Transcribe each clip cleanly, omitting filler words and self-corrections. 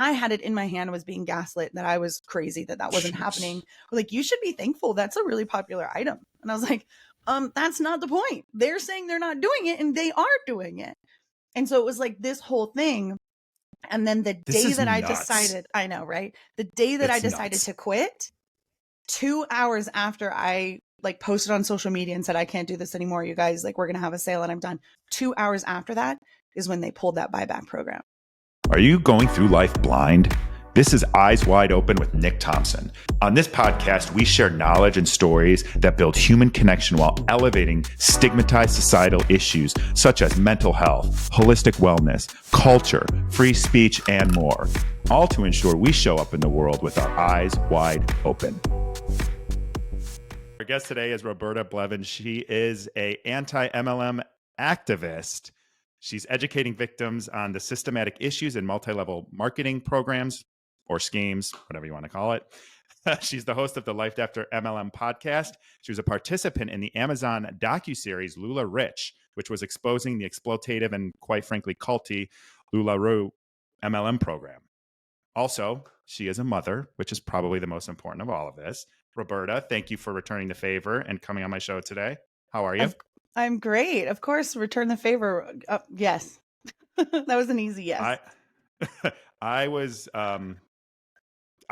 I had it in my hand, was being gaslit that I was crazy, that wasn't happening. Like, you should be thankful. That's a really popular item. And I was like, that's not the point. They're saying they're not doing it, and they are doing it. And so it was like this whole thing. And then the day that I decided, I know, right? The day that I decided to quit, 2 hours after I like posted on social media and said, I can't do this anymore, you guys, like, we're going to have a sale and I'm done. 2 hours after that is when they pulled that buyback program. Are you going through life blind? This is Eyes Wide Open with Nick Thompson. On this podcast, we share knowledge and stories that build human connection while elevating stigmatized societal issues such as mental health, holistic wellness, culture, free speech, and more. All to ensure we show up in the world with our eyes wide open. Our guest today is Roberta Blevins. She is an anti-MLM activist. She's educating victims on the systematic issues in multi-level marketing programs or schemes, whatever you want to call it. She's the host of the Life After MLM podcast. She was a participant in the Amazon docuseries LuLaRue, which was exposing the exploitative and, quite frankly, culty LuLaRue MLM program. Also, she is a mother, which is probably the most important of all of this. Roberta, thank you for returning the favor and coming on my show today. How are you? I'm great. Of course, return the favor. Yes. That was an easy yes. I was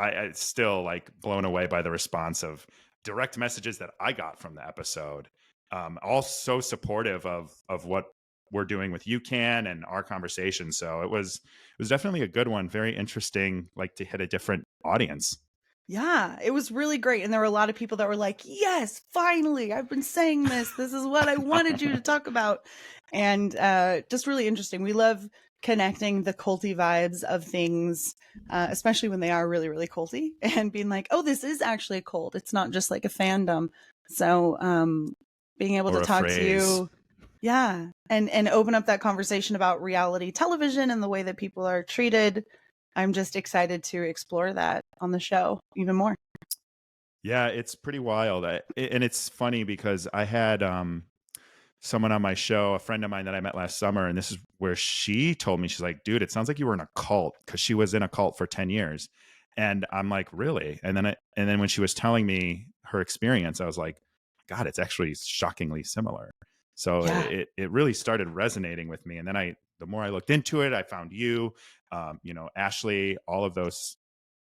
I still like blown away by the response of direct messages that I got from the episode. All so supportive of what we're doing with UCAN and our conversation. So it was definitely a good one. Very interesting, like to hit a different audience. Yeah, it was really great. And there were a lot of people that were like, yes, finally, I've been saying this. This is what I wanted you to talk about. And just really interesting. We love connecting the culty vibes of things, especially when they are really, really culty, and being like, oh, this is actually a cult. It's not just like a fandom. So being able to talk to you. Yeah. And open up that conversation about reality television and the way that people are treated. I'm just excited to explore that on the show even more. Yeah, it's pretty wild. And it's funny because I had someone on my show, a friend of mine that I met last summer, and this is where she told me, she's like, dude, it sounds like you were in a cult, because she was in a cult for 10 years. And I'm like, really? And then when she was telling me her experience, I was like, God, it's actually shockingly similar. So yeah. It really started resonating with me. And then the more I looked into it, I found you, Ashley, all of those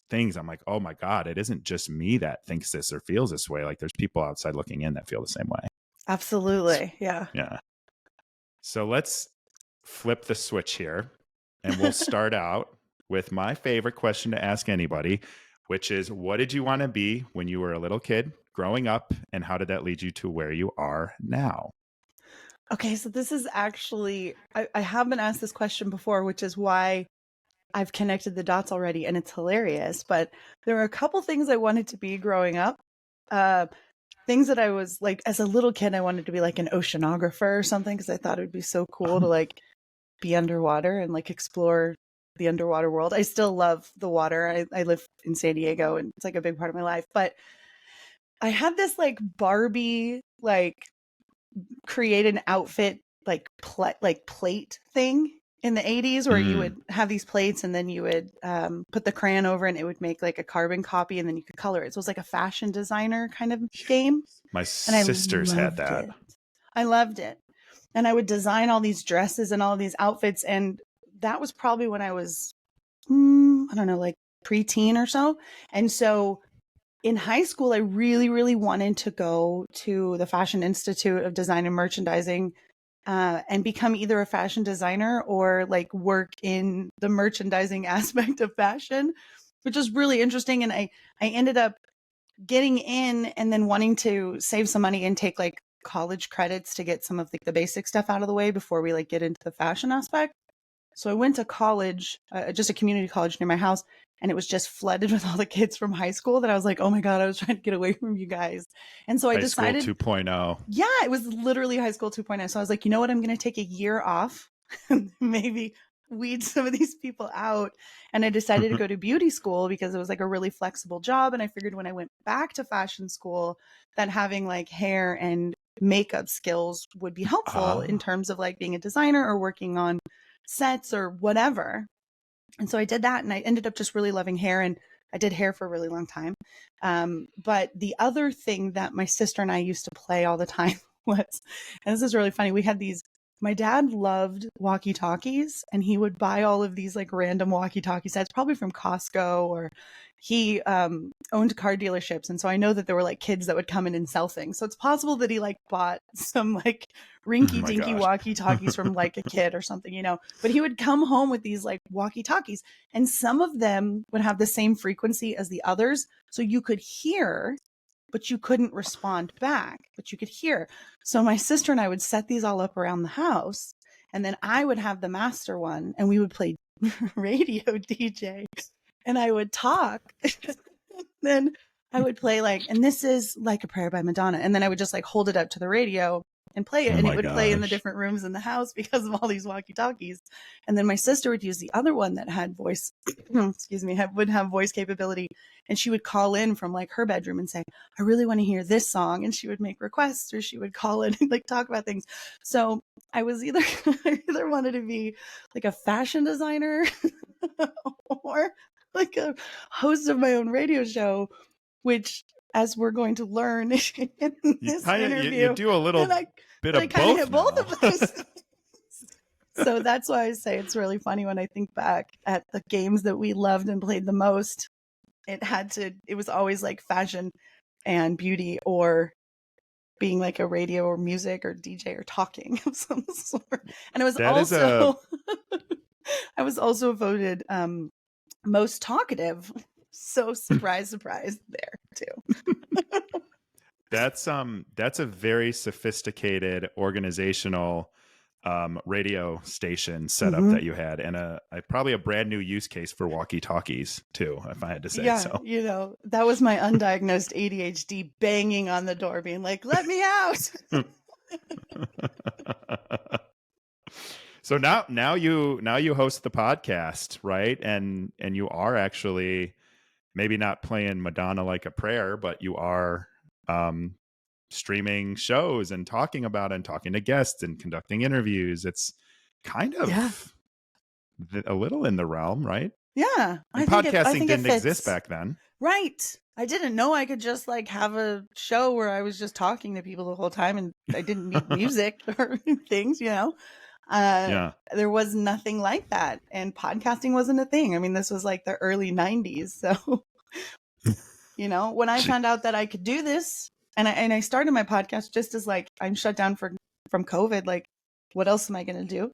things. I'm like, oh my God, it isn't just me that thinks this or feels this way. Like, there's people outside looking in that feel the same way. Absolutely. Yeah. Yeah. So let's flip the switch here, and we'll start out with my favorite question to ask anybody, which is, what did you want to be when you were a little kid growing up, and how did that lead you to where you are now? Okay, so this is actually, I have been asked this question before, which is why I've connected the dots already, and it's hilarious. But there were a couple things I wanted to be growing up. Things that I was like, as a little kid, I wanted to be like an oceanographer or something, because I thought it would be so cool to like be underwater and like explore the underwater world. I still love the water. I live in San Diego, and it's like a big part of my life. But I had this like Barbie, like create an outfit, like plate thing in the 80s, where you would have these plates, and then you would put the crayon over, and it would make like a carbon copy, and then you could color it. So it was like a fashion designer kind of game. My sisters had that. I loved it. And I would design all these dresses and all of these outfits. And that was probably when I was, I don't know, like preteen or so. And so in high school, I really, really wanted to go to the Fashion Institute of Design and Merchandising and become either a fashion designer or like work in the merchandising aspect of fashion, which is really interesting. And I ended up getting in and then wanting to save some money and take like college credits to get some of the basic stuff out of the way before we like get into the fashion aspect. So I went to college, just a community college near my house, and it was just flooded with all the kids from high school that I was like, oh my God, I was trying to get away from you guys. And so I decided— High School 2.0. Yeah, it was literally High School 2.0. So I was like, you know what? I'm going to take a year off and maybe weed some of these people out. And I decided to go to beauty school because it was like a really flexible job. And I figured when I went back to fashion school that having like hair and makeup skills would be helpful in terms of like being a designer or working on sets or whatever. And so I did that, and I ended up just really loving hair, and I did hair for a really long time. But the other thing that my sister and I used to play all the time was, and this is really funny, we had these, my dad loved walkie-talkies, and he would buy all of these like random walkie-talkie sets, probably from Costco, or he owned car dealerships. And so I know that there were like kids that would come in and sell things. So it's possible that he like bought some like rinky dinky walkie-talkies from like a kid or something, you know, but he would come home with these like walkie-talkies, and some of them would have the same frequency as the others. So you could hear, but you couldn't respond back, but you could hear. So my sister and I would set these all up around the house, and then I would have the master one, and we would play radio DJ, and I would talk. Then I would play like, and this is Like a Prayer by Madonna. And then I would just like hold it up to the radio and play it. And it would play in the different rooms in the house because of all these walkie-talkies. And then my sister would use the other one that had voice, excuse me, would have voice capability. And she would call in from like her bedroom and say, I really want to hear this song. And she would make requests, or she would call in and like talk about things. So I was I either wanted to be like a fashion designer or like a host of my own radio show, which, as we're going to learn in this interview, you do a little bit of both. Hit both of those. So that's why I say it's really funny when I think back at the games that we loved and played the most. It was always like fashion and beauty, or being like a radio or music or DJ or talking of some sort. And it was I was also voted most talkative. So surprise there too. That's a very sophisticated organizational radio station setup that you had, and probably a brand new use case for walkie-talkies too, if I had to say. Yeah, so. You know, that was my undiagnosed ADHD banging on the door, being like, "Let me out." So now you host the podcast, right? And you are actually maybe not playing Madonna Like a Prayer, but you are streaming shows and talking about it and talking to guests and conducting interviews. It's kind of a little in the realm, right? Yeah. And podcasting didn't exist back then. Right. I didn't know I could just like have a show where I was just talking to people the whole time, and I didn't need music or things, you know? There was nothing like that. And podcasting wasn't a thing. I mean, this was like the early 90s. So, you know, when I found out that I could do this, and I started my podcast just as like, I'm shut down from COVID. Like, what else am I going to do?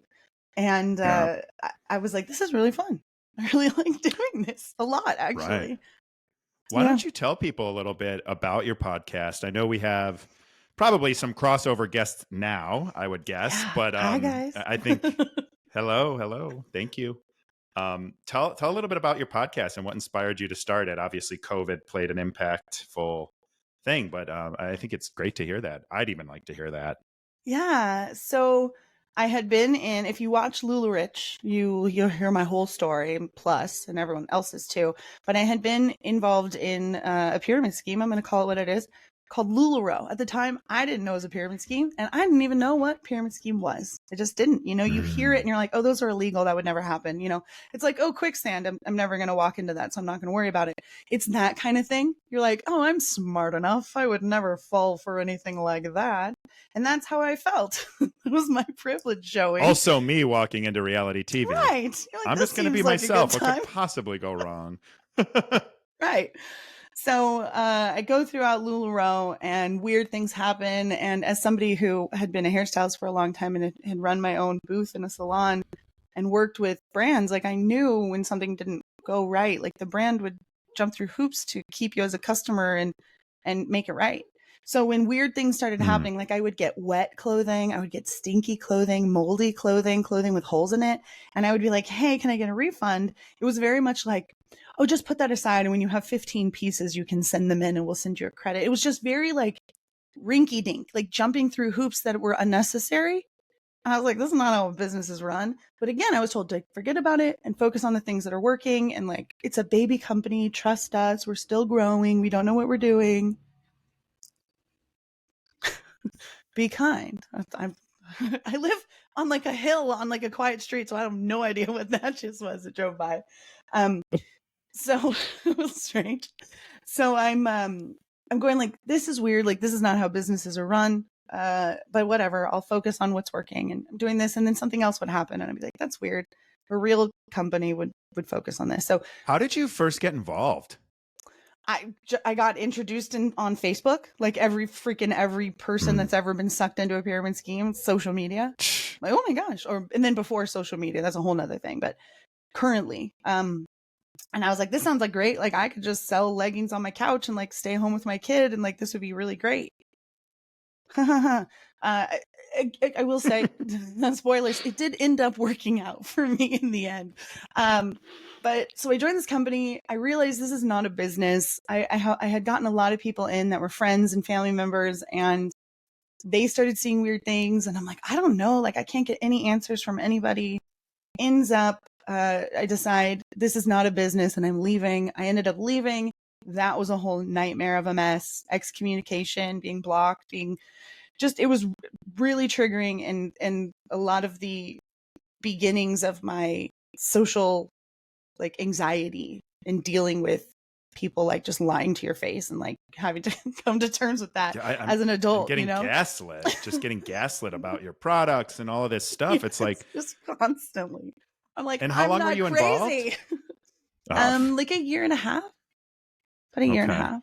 And I was like, this is really fun. I really like doing this a lot, actually. Right. Why don't you tell people a little bit about your podcast? I know we have probably some crossover guests now, I would guess, but hi guys. I think hello, thank you. Tell a little bit about your podcast and what inspired you to start it. Obviously, COVID played an impactful thing, but I think it's great to hear that. I'd even like to hear that. Yeah. So I had been in, if you watch LuLaRue, you'll hear my whole story, plus, and everyone else's too. But I had been involved in a pyramid scheme. I'm going to call it what it is, called LuLaRue. At the time, I didn't know it was a pyramid scheme, and I didn't even know what pyramid scheme was. I just didn't. You know, you hear it and you're like, oh, those are illegal. That would never happen. You know, it's like, oh, quicksand. I'm never going to walk into that, so I'm not going to worry about it. It's that kind of thing. You're like, oh, I'm smart enough. I would never fall for anything like that. And that's how I felt. It was my privilege showing. Also me walking into reality TV. Right. Like, I'm just going to be myself. What could possibly go wrong? Right. So I go throughout LuLaRue, and weird things happen. And as somebody who had been a hairstylist for a long time and had run my own booth in a salon and worked with brands, like I knew when something didn't go right, like the brand would jump through hoops to keep you as a customer and make it right. So when weird things started happening, like I would get wet clothing, I would get stinky clothing, moldy clothing with holes in it. And I would be like, hey, can I get a refund? It was very much like, oh, just put that aside. And when you have 15 pieces, you can send them in and we'll send you a credit. It was just very like rinky dink, like jumping through hoops that were unnecessary. And I was like, this is not how businesses run. But again, I was told to forget about it and focus on the things that are working. And like, it's a baby company. Trust us. We're still growing. We don't know what we're doing. Be kind. I live on like a hill on like a quiet street, so I have no idea what that just was that drove by. So it was strange. So I'm going like, this is weird. Like, this is not how businesses are run. But whatever, I'll focus on what's working, and I'm doing this. And then something else would happen. And I'd be like, that's weird. A real company would focus on this. So how did you first get involved? I got introduced on Facebook, like every person that's ever been sucked into a pyramid scheme, social media. Like, oh my gosh. And then before social media, that's a whole nother thing. But currently, and I was like, this sounds like great. Like, I could just sell leggings on my couch and like stay home with my kid. And like, this would be really great. I will say, spoilers, it did end up working out for me in the end. But so I joined this company. I realized this is not a business. I had gotten a lot of people in that were friends and family members, and they started seeing weird things. And I'm like, I don't know. Like, I can't get any answers from anybody. Ends up, I decide this is not a business, and I'm leaving. I ended up leaving. That was a whole nightmare of a mess. Excommunication, being blocked, it was really triggering, and a lot of the beginnings of my social like anxiety in dealing with people like just lying to your face and like having to come to terms with that as an adult. I'm getting gaslit, just getting gaslit about your products and all of this stuff. Yes, it's like just constantly. I'm like, and how long were you crazy. Involved? Like a year and a half. About a year and a half.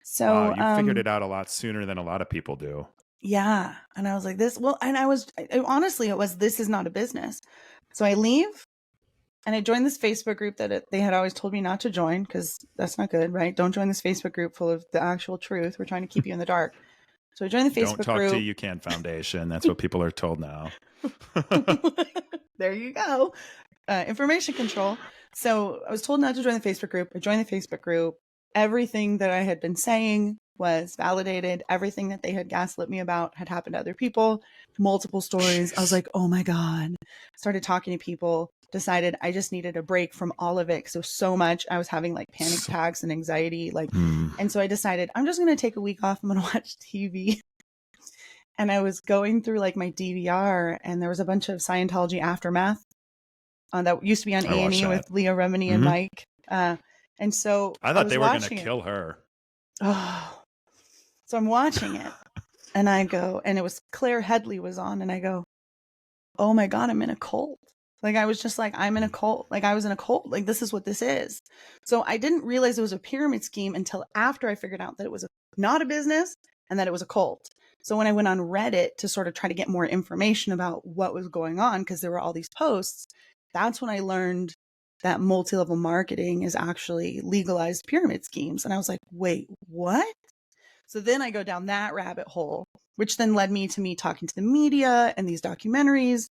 So you figured it out a lot sooner than a lot of people do. Yeah. And I was like, this is not a business. So I leave and I joined this Facebook group that they had always told me not to join, because that's not good, right? Don't join this Facebook group full of the actual truth. We're trying to keep you in the dark. So I joined the Facebook group. Don't talk to You Can Foundation. That's what people are told now. There you go. Information control. So I was told not to join the Facebook group. I joined the Facebook group. Everything that I had been saying was validated. Everything that they had gaslit me about had happened to other people. Multiple stories. I was like, oh my God. Started talking to people. Decided I just needed a break from all of it, because it was so much. I was having like panic attacks and anxiety. And so I decided I'm just going to take a week off. I'm going to watch TV. And I was going through like my DVR, and there was a bunch of Scientology Aftermath that used to be on A&E with Leah Remini and Mike. And so I thought they were going to kill her. Oh, so I'm watching it, and I go, and it was Claire Headley was on, and I go, oh my God, I'm in a cult. Like, I was just like, I'm in a cult. Like, I was in a cult. Like, this is what this is. So I didn't realize it was a pyramid scheme until after I figured out that it was not a business and that it was a cult. So when I went on Reddit to sort of try to get more information about what was going on, because there were all these posts, that's when I learned that multi-level marketing is actually legalized pyramid schemes. And I was like, wait, what? So then I go down that rabbit hole, which then led me to me talking to the media and these documentaries,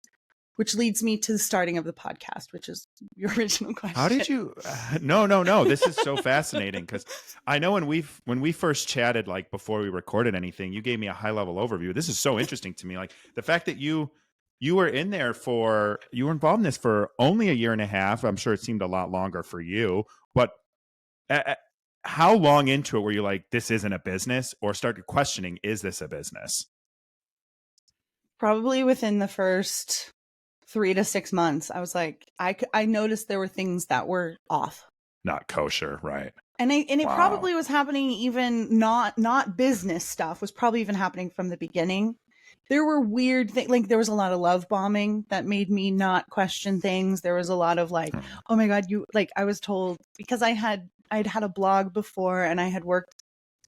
which leads me to the starting of the podcast, which is your original question. How did you? No. This is so fascinating, because I know when we first chatted, like before we recorded anything, you gave me a high level overview. This is so interesting to me. Like the fact that you were you were involved in this for only a year and a half. I'm sure it seemed a lot longer for you, but how long into it were you like, this isn't a business, or started questioning, is this a business? Probably within the first 3 to 6 months, I was like, I noticed there were things that were off, not kosher, right? And it probably was happening, even not business stuff was probably even happening from the beginning. There were weird things, like there was a lot of love bombing that made me not question things. There was a lot of like, oh my God, I was told, because I'd had a blog before, and I had worked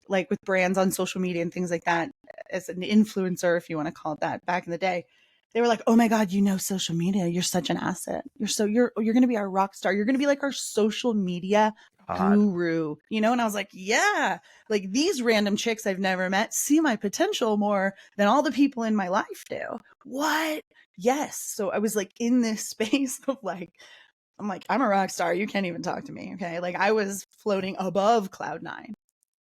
like with brands on social media and things like that as an influencer, if you want to call it that, back in the day. They were like, oh my God, social media. You're such an asset. You're going to be our rock star. You're going to be like our social media guru, And I was like, yeah, like these random chicks I've never met see my potential more than all the people in my life do. What? Yes. So I was like in this space of like, I'm a rock star. You can't even talk to me. Okay. Like I was floating above cloud 9.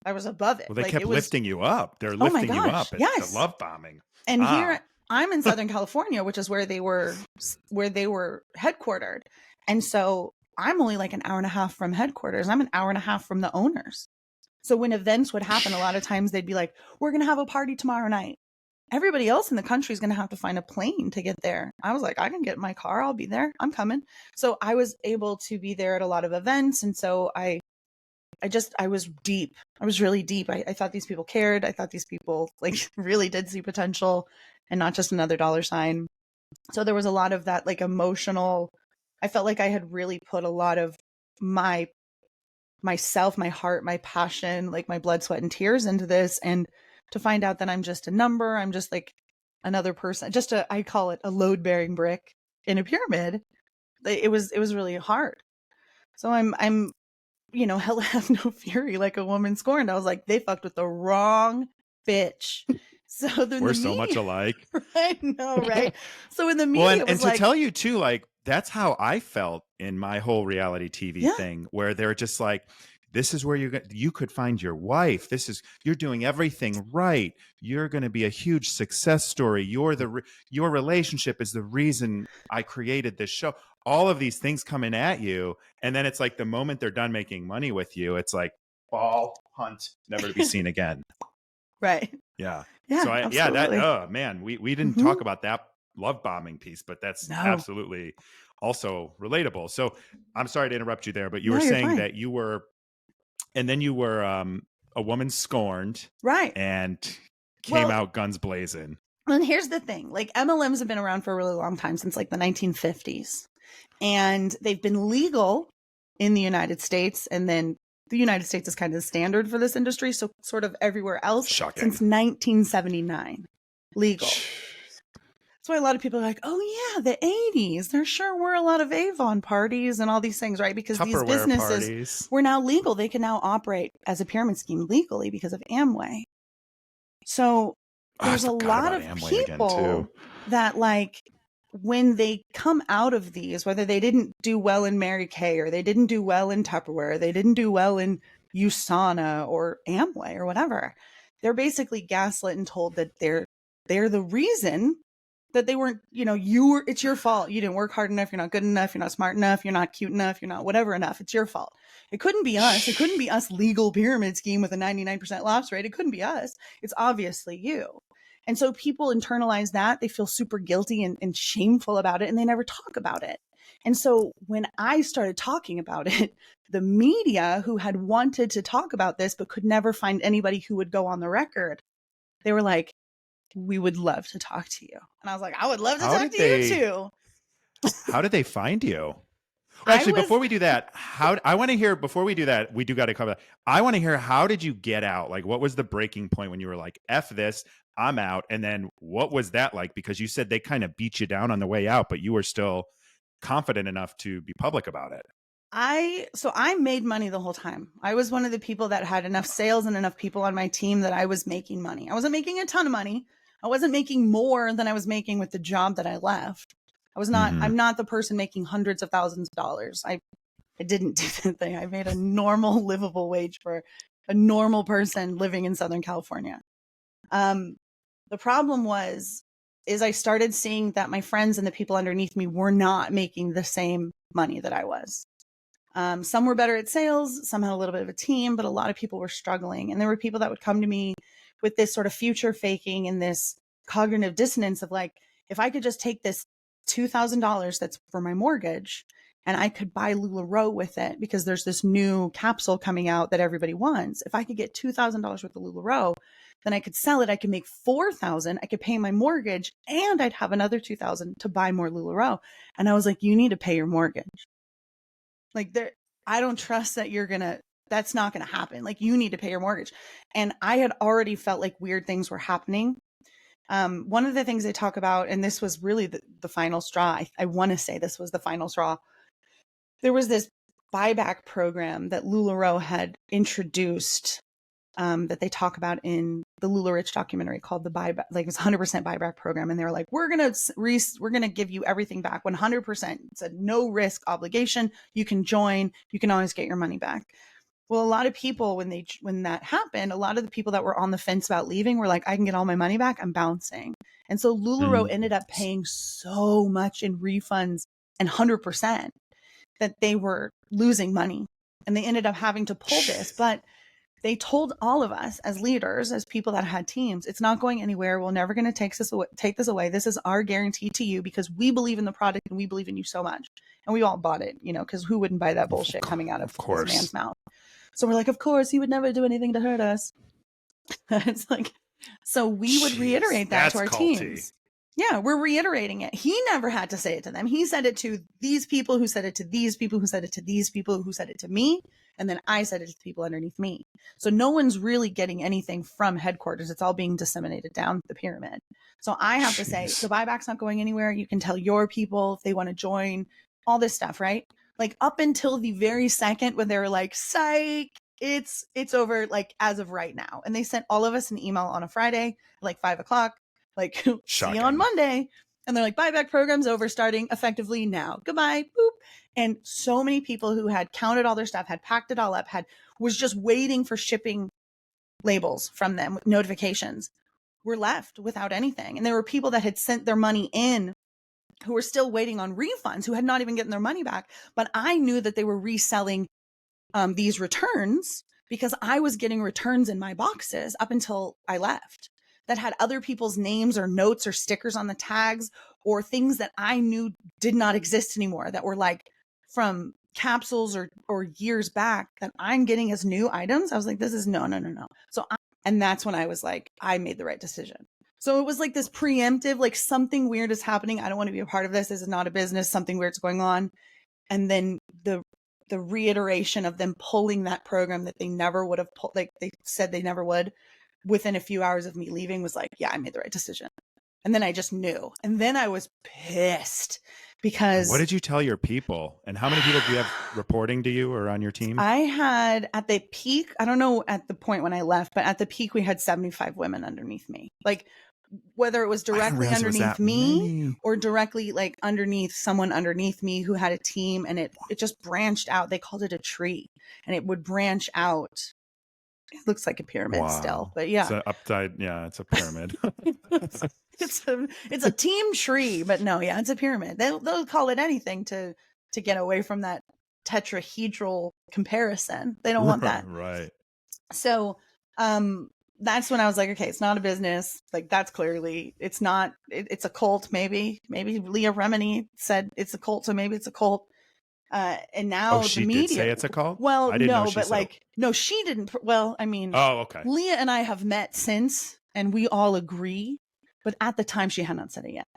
I was above it. Well, they kept lifting you up. They're lifting you up. It's the love bombing. And here I'm in Southern California, which is where they were headquartered. And so I'm only like an hour and a half from headquarters. I'm an hour and a half from the owners. So when events would happen, a lot of times they'd be like, we're going to have a party tomorrow night. everybody else in the country is going to have to find a plane to get there. I was like, I can get in my car. I'll be there. I'm coming. So I was able to be there at a lot of events. And so I was deep. I was really deep. I thought these people cared. I thought these people like really did see potential and not just another dollar sign. So there was a lot of that like emotional, I felt like I had really put a lot of myself, my heart, my passion, like my blood, sweat, and tears into this. And to find out that I'm just a number, I'm just like another person, I call it a load bearing brick in a pyramid. It was really hard. So I'm, hell have no fury, like a woman scorned. I was like, they fucked with the wrong bitch. So we're so much alike. I know, right? So in the media, well, and to tell you too, like that's how I felt in my whole reality TV thing, where they're just like, this is where you could find your wife. You're doing everything right. You're going to be a huge success story. Your relationship is the reason I created this show. All of these things coming at you. And then it's like the moment they're done making money with you, it's like ball hunt, never to be seen again. Right. Yeah. Yeah. So absolutely. oh man, we didn't talk about that love bombing piece, but that's absolutely also relatable. So I'm sorry to interrupt you there, but you were saying that you were a woman scorned, right, and came out guns blazing. And here's the thing, like MLMs have been around for a really long time, since like the 1950s, and they've been legal in the United States. And then the United States is kind of the standard for this industry. So sort of everywhere else since 1979, legal. That's why a lot of people are like, oh yeah, the 80s. There sure were a lot of Avon parties and all these things, right? Because these businesses were now legal. They can now operate as a pyramid scheme legally because of Amway. So there's a lot of people that like, when they come out of these, whether they didn't do well in Mary Kay, or they didn't do well in Tupperware, they didn't do well in USANA or Amway or whatever, they're basically gaslit and told that they're the reason that they weren't, it's your fault. You didn't work hard enough. You're not good enough. You're not smart enough. You're not cute enough. You're not whatever enough. It's your fault. It couldn't be us. It couldn't be us legal pyramid scheme with a 99% lapse rate. It couldn't be us. It's obviously you. And so people internalize that. They feel super guilty and shameful about it, and they never talk about it. And so when I started talking about it, the media, who had wanted to talk about this but could never find anybody who would go on the record, they were like, we would love to talk to you. And I was like, I would love to talk to you too. How did they find you? Actually, before we do that, I want to hear, before we do that, we do got to cover that. I want to hear, how did you get out? Like, what was the breaking point when you were like, F this, I'm out? And then what was that like? Because you said they kind of beat you down on the way out, but you were still confident enough to be public about it. So I made money the whole time. I was one of the people that had enough sales and enough people on my team that I was making money. I wasn't making a ton of money. I wasn't making more than I was making with the job that I left. I was not, I'm not the person making hundreds of thousands of dollars. I didn't do that thing. I made a normal livable wage for a normal person living in Southern California. The problem is I started seeing that my friends and the people underneath me were not making the same money that I was. Some were better at sales, some had a little bit of a team, but a lot of people were struggling. And there were people that would come to me with this sort of future faking and this cognitive dissonance of like, if I could just take this $2,000 that's for my mortgage and I could buy LuLaRue with it, because there's this new capsule coming out that everybody wants. If I could get $2,000 worth of LuLaRue, then I could sell it. I could make $4,000. I could pay my mortgage, and I'd have another $2,000 to buy more LuLaRue. And I was like, you need to pay your mortgage. Like, I don't trust that that's not going to happen. Like, you need to pay your mortgage. And I had already felt like weird things were happening. One of the things they talk about, and this was really the final straw. I want to say this was the final straw. There was this buyback program that LuLaRue had introduced, that they talk about in the LuLaRich documentary called the buyback, like it was 100% buyback program. And they were like, we're going to give you everything back 100%. It's a no risk obligation. You can join, you can always get your money back. Well, a lot of people, when that happened, a lot of the people that were on the fence about leaving were like, I can get all my money back, I'm bouncing. And so LuLaRue ended up paying so much in refunds and 100% that they were losing money, and they ended up having to pull this. But they told all of us as leaders, as people that had teams, it's not going anywhere. We're never going to take this away. This is our guarantee to you because we believe in the product and we believe in you so much. And we all bought it, because who wouldn't buy that bullshit coming out of this man's mouth? So we're like, of course, he would never do anything to hurt us. It's like, so we would reiterate that to our teams. Yeah, we're reiterating it. He never had to say it to them. He said it to these people who said it to these people who said it to these people who said it to me. And then I said it to people underneath me. So no one's really getting anything from headquarters. It's all being disseminated down the pyramid. So I have to say, the buyback's not going anywhere. You can tell your people if they want to join, all this stuff, right? Like up until the very second when they were like, psych, it's over, like as of right now. And they sent all of us an email on a Friday, like 5:00, like see you on Monday. And they're like, buyback program's over, starting effectively now. Goodbye. Boop. And so many people who had counted all their stuff, had packed it all up, was just waiting for shipping labels from them with notifications, were left without anything. And there were people that had sent their money in who were still waiting on refunds, who had not even gotten their money back. But I knew that they were reselling these returns because I was getting returns in my boxes up until I left that had other people's names or notes or stickers on the tags or things that I knew did not exist anymore that were like from capsules or years back that I'm getting as new items. I was like, this is no. So, and that's when I was like, I made the right decision. So it was like this preemptive, like something weird is happening. I don't want to be a part of this. This is not a business. Something weird's going on. And then the reiteration of them pulling that program that they never would have pulled, like they said they never would, within a few hours of me leaving was like, yeah, I made the right decision. And then I just knew. And then I was pissed because... What did you tell your people? And how many people do you have reporting to you or on your team? I had at the peak, I don't know at the point when I left, but at the peak we had 75 women underneath me. Like whether it was directly underneath me or directly like underneath someone underneath me who had a team, and it just branched out. They called it a tree, and it would branch out. It looks like a pyramid still, but yeah. It's an upside, it's a pyramid. it's a team tree, but no, yeah, it's a pyramid. They'll call it anything to get away from that tetrahedral comparison. They don't want that. Right. So, that's when I was like, okay, it's not a business. Like that's clearly, it's not, it's a cult. Maybe Leah Remini said it's a cult. So maybe it's a cult. And now she the media did say it's a cult. Well, no, but like, no, she didn't. Well, I mean, okay. Leah and I have met since, and we all agree, but at the time she had not said it yet,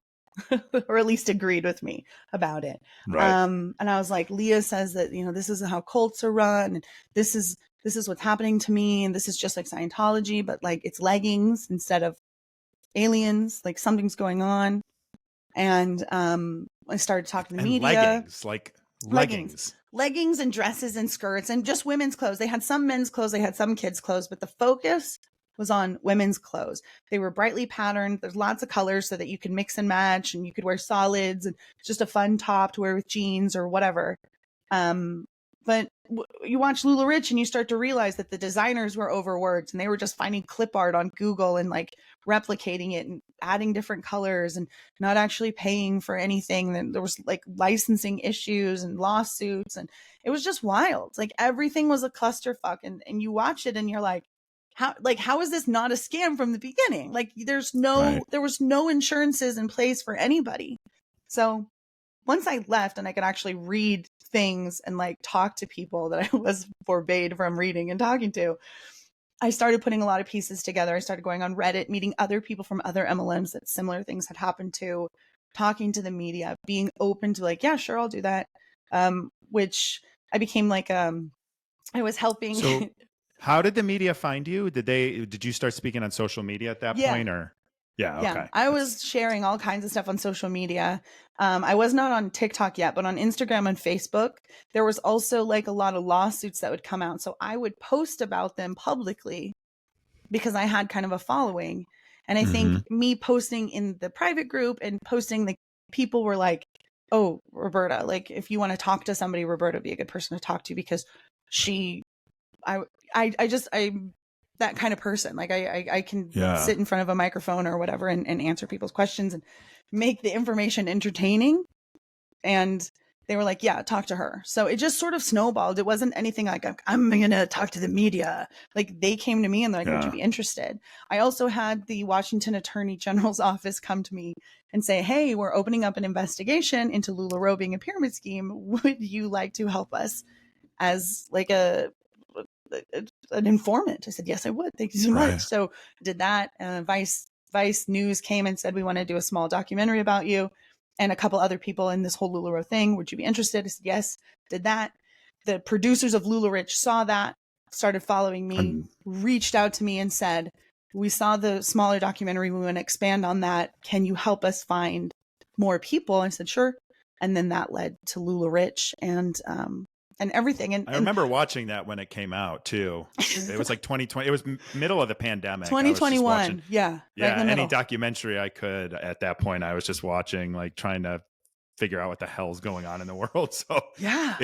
or at least agreed with me about it. Right. And I was like, Leah says that, this is how cults are run. And this is what's happening to me. And this is just like Scientology, but like it's leggings instead of aliens, like something's going on. And, I started talking to the media. Leggings and dresses and skirts and just women's clothes. They had some men's clothes, they had some kids' clothes, but the focus was on women's clothes. They were brightly patterned. There's lots of colors so that you can mix and match, and you could wear solids, and just a fun top to wear with jeans or whatever. But you watch LuLaRue and you start to realize that the designers were overworked, and they were just finding clip art on Google and like replicating it and adding different colors and not actually paying for anything. Then there was like licensing issues and lawsuits, and it was just wild. Like everything was a clusterfuck, and you watch it and you're like, how is this not a scam from the beginning? Like there was no insurances in place for anybody. So once I left and I could actually read things and like talk to people that I was forbade from reading and talking to, I started putting a lot of pieces together. I started going on Reddit, meeting other people from other MLMs that similar things had happened to, talking to the media, being open to like, yeah, sure, I'll do that. Which I became like, I was helping. So how did the media find you? Did you start speaking on social media at that point, or? Yeah. Okay. I was sharing all kinds of stuff on social media. I was not on TikTok yet, but on Instagram and Facebook, there was also like a lot of lawsuits that would come out. So I would post about them publicly because I had kind of a following. And I think me posting in the private group and posting, like people were like, oh, Roberta, like if you want to talk to somebody, Roberta would be a good person to talk to because I'm that kind of person. Like I can sit in front of a microphone or whatever and answer people's questions and make the information entertaining. And they were like, yeah, talk to her. So it just sort of snowballed. It wasn't anything like, I'm going to talk to the media. Like they came to me and they're like, would you be interested? I also had the Washington Attorney General's office come to me and say, hey, we're opening up an investigation into LuLaRue being a pyramid scheme. Would you like to help us as like an informant? I said, yes, I would. Thank you so much. So I did that. Vice News came and said, we want to do a small documentary about you and a couple other people in this whole LuLaRue thing. Would you be interested? I said, yes, did that. The producers of LuLaRich saw that, started following me, reached out to me and said, we saw the smaller documentary. We want to expand on that. Can you help us find more people? I said, sure. And then that led to LuLaRich and everything. And I remember watching that when it came out too. It was like 2020. It was middle of the pandemic. 2021. Yeah. Yeah. Right any documentary I could at that point, I was just watching, like trying to figure out what the hell's going on in the world. So yeah,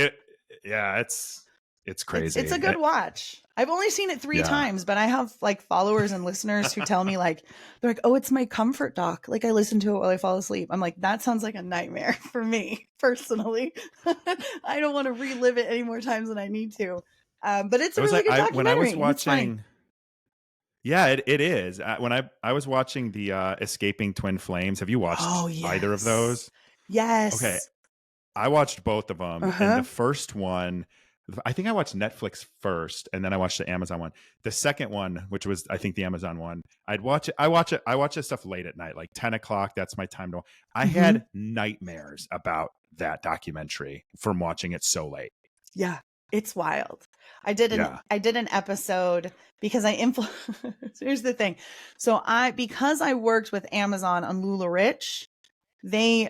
it's crazy. It's a good watch. I've only seen it 3 times, but I have like followers and listeners who tell me like, they're like, oh, it's my comfort doc. Like I listen to it while I fall asleep. I'm like, that sounds like a nightmare for me personally. I don't want to relive it any more times than I need to. But it's a really good documentary. When I was watching, yeah, it is. When I was watching the Escaping Twin Flames, have you watched either of those? Yes. Okay. I watched both of them. And the first one, I think I watched Netflix first, and then I watched the Amazon one. The second one, which was I think the Amazon one, I'd watch it. I watch this stuff late at night, like 10 o'clock. That's my time to. I had nightmares about that documentary from watching it so late. Yeah, it's wild. I did an episode because here's the thing. So because I worked with Amazon on LuLaRich, they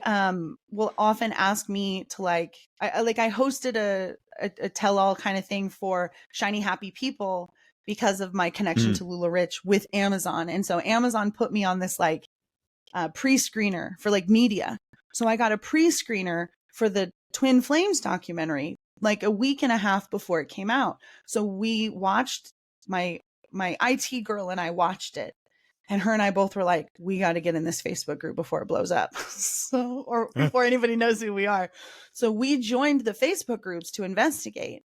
will often ask me to I hosted a tell-all kind of thing for Shiny Happy People because of my connection to LuLaRich with Amazon. And so Amazon put me on this pre-screener for media. So I got a pre-screener for the Twin Flames documentary like a week and a half before it came out. So we watched, my IT girl and I watched it. And her and I both were like, we got to get in this Facebook group before it blows up. Or before anybody knows who we are. So we joined the Facebook groups to investigate.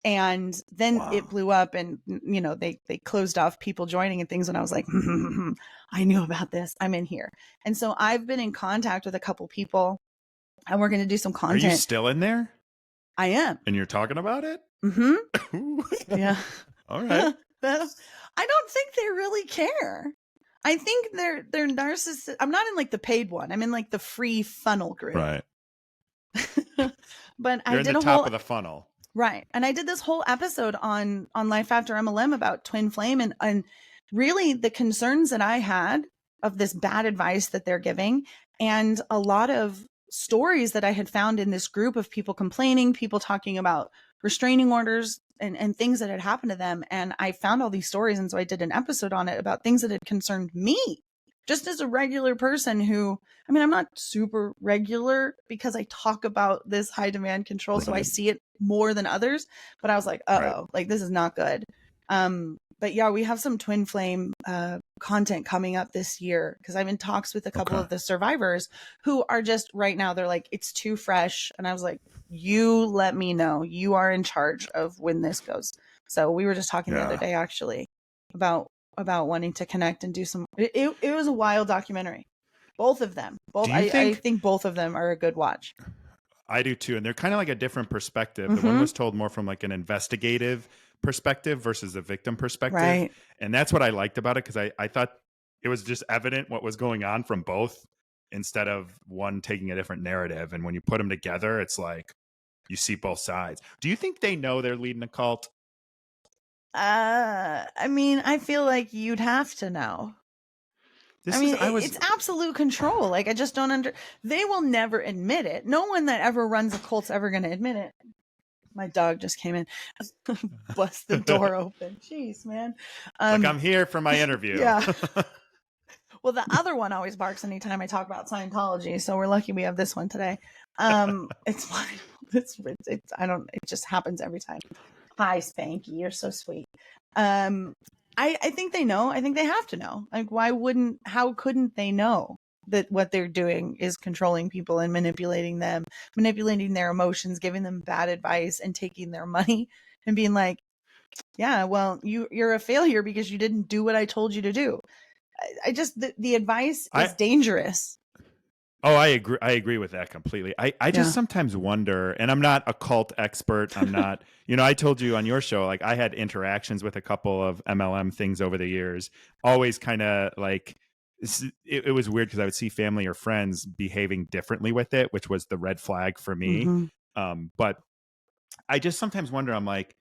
And then it blew up and, they closed off people joining and things. And I was like, I knew about this. I'm in here. And so I've been in contact with a couple people and we're going to do some content. Are you still in there? I am. And you're talking about it? Mm-hmm. Yeah. All right. I don't think they really care. I think they're narcissists. I'm not in the paid one. I'm in the free funnel group. Right. But you're I did in the top of the funnel. Right. And I did this whole episode on Life After MLM about Twin Flame and really the concerns that I had of this bad advice that they're giving and a lot of stories that I had found in this group of people complaining, people talking about restraining orders and things that had happened to them. And I found all these stories. And so I did an episode on it about things that had concerned me just as a regular person who, I'm not super regular because I talk about this high demand control. Right. So I see it more than others, but I was like, this is not good. But yeah, we have some Twin Flame content coming up this year because I'm in talks with a couple of the survivors who are just right now, they're like, it's too fresh. And I was like, you let me know. You are in charge of when this goes. So we were just talking the other day, actually, about wanting to connect and do some, it was a wild documentary. Both of them. I think both of them are a good watch. I do too. And they're kind of like a different perspective. The one was told more from an investigative perspective versus a victim perspective. Right. And that's what I liked about it because I thought it was just evident what was going on from both instead of one taking a different narrative. And when you put them together, it's like you see both sides. Do you think they know they're leading a cult? I feel like you'd have to know. It's absolute control. I just don't they will never admit it. No one that ever runs a cult's ever going to admit it. My dog just came in, bust the door open. Jeez, man. I'm here for my interview. Yeah. Well, the other one always barks anytime I talk about Scientology. So we're lucky we have this one today. It's fine. It just happens every time. Hi, Spanky. You're so sweet. I think they know. I think they have to know. How couldn't they know? that what they're doing is controlling people and manipulating them, manipulating their emotions, giving them bad advice and taking their money and being like, yeah, well, you're a failure because you didn't do what I told you to do. I just, the advice is dangerous. Oh, I agree. I agree with that completely. I just Yeah. sometimes wonder, and I'm not a cult expert. I'm not, I told you on your show, like I had interactions with a couple of MLM things over the years, always kind of like, it was weird because I would see family or friends behaving differently with it, which was the red flag for me. But I just sometimes wonder, I'm like,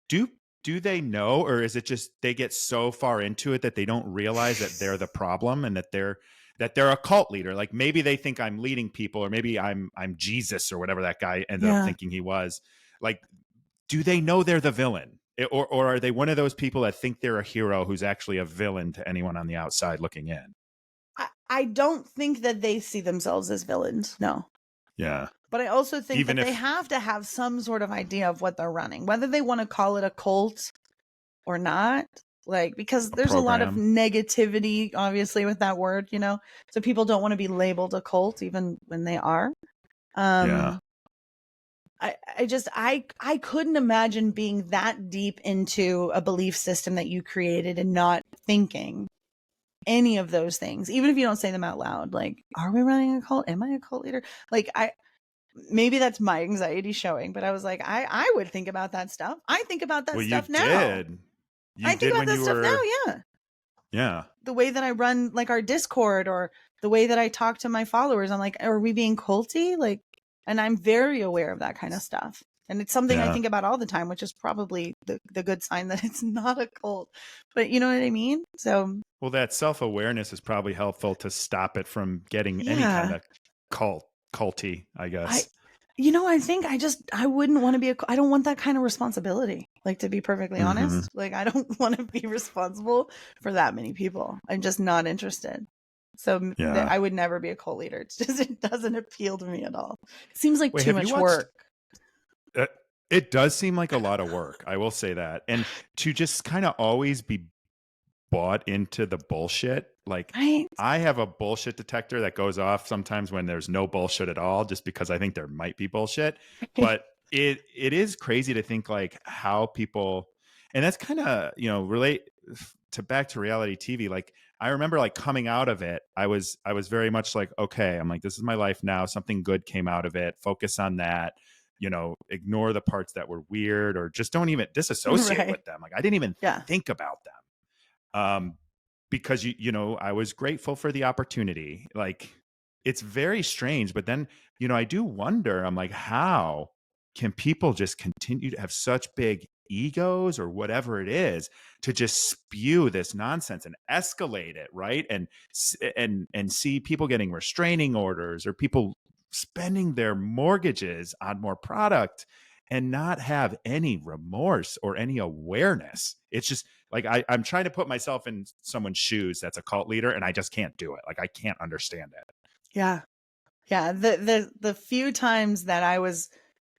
do they know, or is it just they get so far into it that they don't realize that they're the problem and that they're a cult leader? Like maybe they think I'm leading people, or maybe I'm Jesus or whatever that guy ended up thinking he was. Like, do they know they're the villain? Or are they one of those people that think they're a hero who's actually a villain to anyone on the outside looking in? I don't think that they see themselves as villains. No. Yeah. But I also think that they have to have some sort of idea of what they're running, whether they want to call it a cult or not. Like, because there's a lot of negativity, obviously, with that word, so people don't want to be labeled a cult even when they are. I couldn't imagine being that deep into a belief system that you created and not thinking any of those things, even if you don't say them out loud. Like, are we running a cult? Am I a cult leader? Like, maybe that's my anxiety showing, but I was like, I would think about that stuff. I think about that stuff now. I think about that stuff now. Yeah. Yeah. The way that I run like our Discord, or the way that I talk to my followers, I'm like, are we being culty? Like, and I'm very aware of that kind of stuff. And it's something I think about all the time, which is probably the good sign that it's not a cult. But you know what I mean? So, well, that self-awareness is probably helpful to stop it from getting any kind of culty, I guess. I think I wouldn't want to be I don't want that kind of responsibility. Like, to be perfectly honest, like, I don't want to be responsible for that many people. I'm just not interested. So I would never be a cult leader. It's just, it doesn't appeal to me at all. It seems like too much work. It does seem like a lot of work. I will say that. And to just kind of always be bought into the bullshit. Like, I have a bullshit detector that goes off sometimes when there's no bullshit at all, just because I think there might be bullshit. But it is crazy to think like how people, and that's kind of, relate to back to reality TV. Like, I remember like coming out of it, I was very much like, okay, I'm like, this is my life now. Something good came out of it. Focus on that. Ignore the parts that were weird, or just don't even disassociate with them. Like, I didn't even think about them. Because I was grateful for the opportunity. Like, it's very strange, but then, I do wonder, I'm like, how can people just continue to have such big egos or whatever it is to just spew this nonsense and escalate it, right? And see people getting restraining orders, or people spending their mortgages on more product and not have any remorse or any awareness. It's just like, I'm trying to put myself in someone's shoes that's a cult leader, and I just can't do it. Like, I can't understand it. Yeah. Yeah. The few times that I was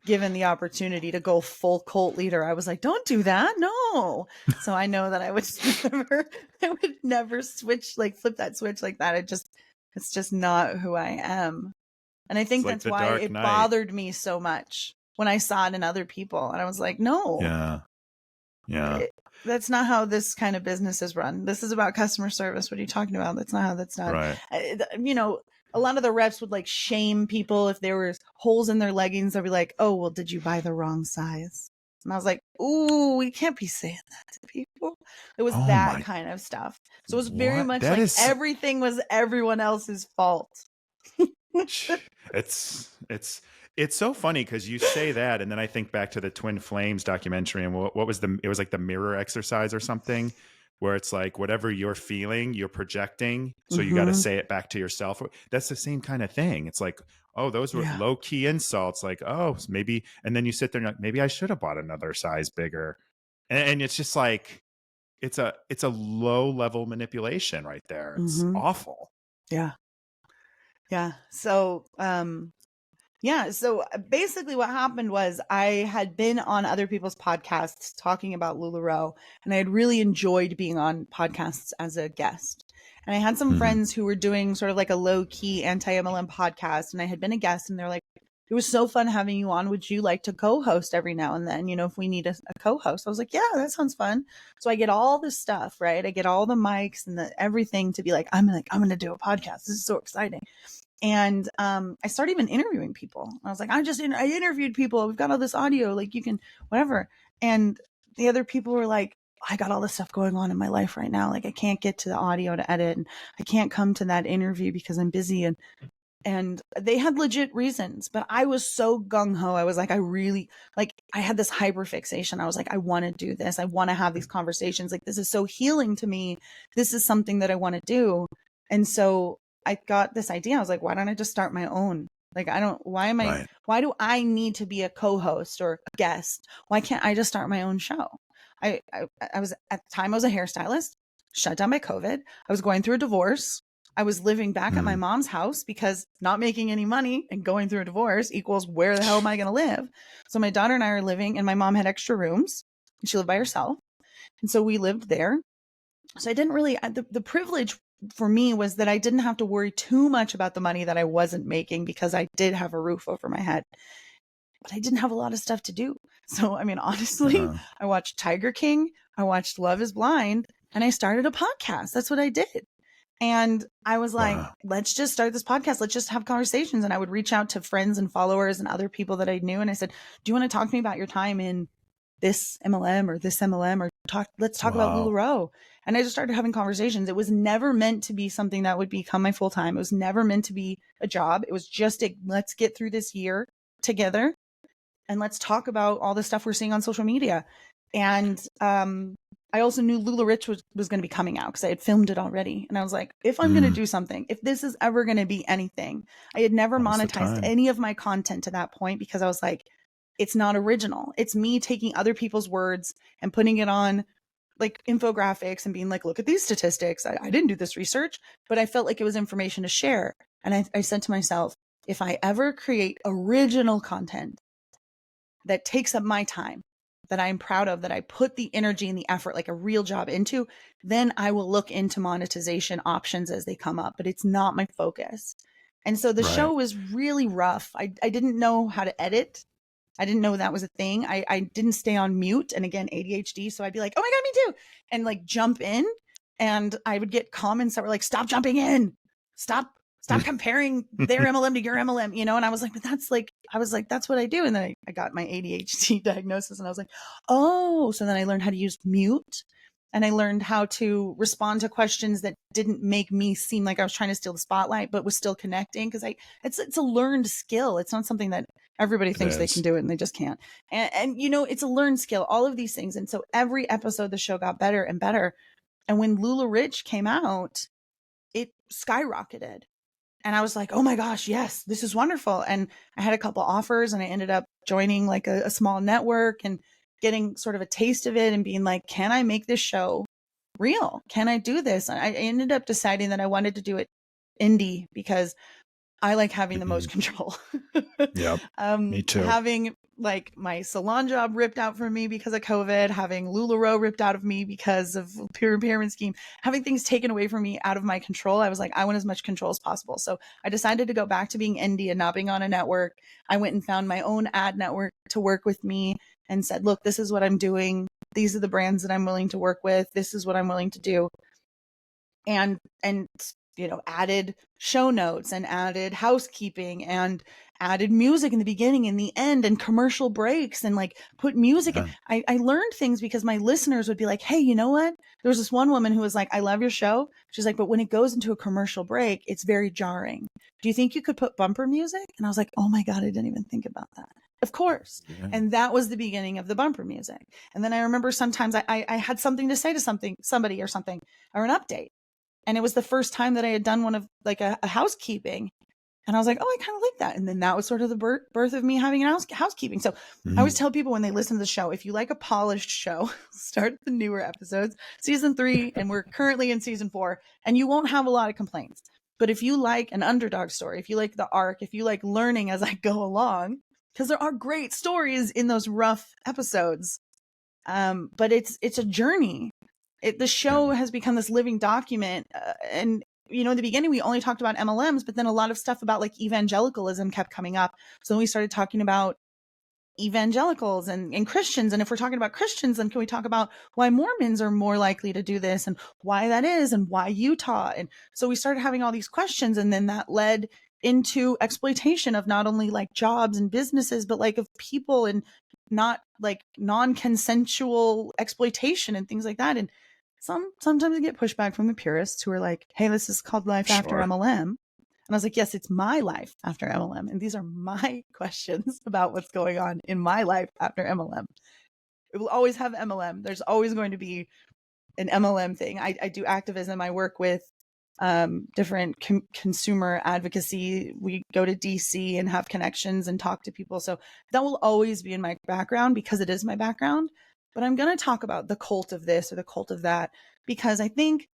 given the opportunity to go full cult leader, I was like, don't do that. No. So I know that I would never switch, like flip that switch like that. It's just not who I am. And I think that's why it bothered me so much when I saw it in other people. And I was like, no. Yeah. That's not how this kind of business is run. This is about customer service. What are you talking about? That's not how that's done. Right. A lot of the reps would like shame people if there were holes in their leggings. They'd be like, oh, well, did you buy the wrong size? And I was like, ooh, we can't be saying that to people. It was that kind of stuff. So it was very much that like everything was everyone else's fault. It's so funny because you say that, and then I think back to the Twin Flames documentary, and what was it was like the mirror exercise or something, where it's like whatever you're feeling, you're projecting, so you got to say it back to yourself. That's the same kind of thing. It's like, oh, those were low key insults, like, oh, maybe, and then you sit there and like, maybe I should have bought another size bigger, and it's just like it's a low level manipulation right there. It's awful. Yeah. So so basically what happened was I had been on other people's podcasts talking about LuLaRue, and I had really enjoyed being on podcasts as a guest. And I had some friends who were doing sort of like a low key anti-MLM podcast. And I had been a guest and they're like, it was so fun having you on. Would you like to co-host every now and then? If we need a co-host. I was like, yeah, that sounds fun. So I get all this stuff, right? I get all the mics and everything to be like, I'm going to do a podcast. This is so exciting. And I started even interviewing people. I was like, I interviewed people. We've got all this audio, like you can, whatever. And the other people were like, I got all this stuff going on in my life right now. Like I can't get to the audio to edit and I can't come to that interview because I'm busy. And they had legit reasons, but I was so gung ho. I was like, I had this hyper fixation. I was like, I want to do this. I want to have these conversations. Like, this is so healing to me. This is something that I want to do. And so I got this idea. I was like, why don't I just start my own? Like, why do I need to be a co-host or a guest? Why can't I just start my own show? I was at the time I was a hairstylist, shut down by COVID. I was going through a divorce. I was living back at my mom's house because not making any money and going through a divorce equals where the hell am I going to live? So my daughter and I are living, and my mom had extra rooms and she lived by herself. And so we lived there. So I didn't really, the privilege for me was that I didn't have to worry too much about the money that I wasn't making because I did have a roof over my head, but I didn't have a lot of stuff to do. So, I mean, honestly, I watched Tiger King, I watched Love is Blind, and I started a podcast. That's what I did. And I was like, let's just start this podcast. Let's just have conversations. And I would reach out to friends and followers and other people that I knew. And I said, do you want to talk to me about your time in this MLM or this MLM, or let's talk about LuLaRue. And I just started having conversations. It was never meant to be something that would become my full time. It was never meant to be a job. It was just let's get through this year together and let's talk about all the stuff we're seeing on social media. And, I also knew LuLaRue was going to be coming out because I had filmed it already. And I was like, if I'm going to do something, if this is ever going to be anything, I had never monetized any of my content to that point because I was like, it's not original. It's me taking other people's words and putting it on like infographics and being like, look at these statistics. I didn't do this research, but I felt like it was information to share. And I said to myself, if I ever create original content that takes up my time, that I'm proud of, that I put the energy and the effort like a real job into, then I will look into monetization options as they come up, but it's not my focus. And so the show was really rough. I didn't know how to edit. I didn't know that was a thing. I didn't stay on mute. And again, ADHD. So I'd be like, oh my God, me too. And like jump in. And I would get comments that were like, stop jumping in. Stop comparing their MLM to your MLM, and I was like, but that's what I do. And then I got my ADHD diagnosis and I was like, oh, so then I learned how to use mute and I learned how to respond to questions that didn't make me seem like I was trying to steal the spotlight, but was still connecting. Cause it's a learned skill. It's not something that everybody thinks they can do it and they just can't. And it's a learned skill, all of these things. And so every episode, the show got better and better. And when LuLaRue came out, it skyrocketed. And I was like, oh my gosh, yes, this is wonderful. And I had a couple offers and I ended up joining like a small network and getting sort of a taste of it and being like, can I make this show real? Can I do this? And I ended up deciding that I wanted to do it indie because I like having the most control. Yep. Me too. Having like my salon job ripped out from me because of COVID, having LuLaRue ripped out of me because of pyramid scheme, having things taken away from me out of my control. I was like, I want as much control as possible. So I decided to go back to being indie and not being on a network. I went and found my own ad network to work with me and said, look, this is what I'm doing. These are the brands that I'm willing to work with. This is what I'm willing to do. And added show notes and added housekeeping and added music in the beginning and the end and commercial breaks and like put music. Yeah. I learned things because my listeners would be like, hey, you know what? There was this one woman who was like, I love your show. She's like, but when it goes into a commercial break, it's very jarring. Do you think you could put bumper music? And I was like, oh my God, I didn't even think about that. Of course. Yeah. And that was the beginning of the bumper music. And then I remember sometimes I had something to say to somebody or something, or an update. And it was the first time that I had done one of like a housekeeping. And I was like, oh, I kind of like that. And then that was sort of the birth of me having an housekeeping. So I always tell people when they listen to the show, if you like a polished show, start the newer episodes, season 3, and we're currently in season 4, and you won't have a lot of complaints. But if you like an underdog story, if you like the arc, if you like learning as I go along, because there are great stories in those rough episodes, but it's a journey. The show has become this living document. And, you know, in the beginning, we only talked about MLMs, but then a lot of stuff about like evangelicalism kept coming up. So then we started talking about evangelicals and Christians. And if we're talking about Christians, then can we talk about why Mormons are more likely to do this and why that is and why Utah? And so we started having all these questions, and then that led into exploitation of not only like jobs and businesses, but like of people, and not like non-consensual exploitation and things like that. And sometimes I get pushback from the purists who are like, hey, this is called Life After MLM. And I was like, yes, it's my life after MLM. And these are my questions about what's going on in my life after MLM. It will always have MLM. There's always going to be an MLM thing. I do activism. I work with different consumer advocacy. We go to DC and have connections and talk to people. So that will always be in my background because it is my background. But I'm going to talk about the cult of this or the cult of that, because I think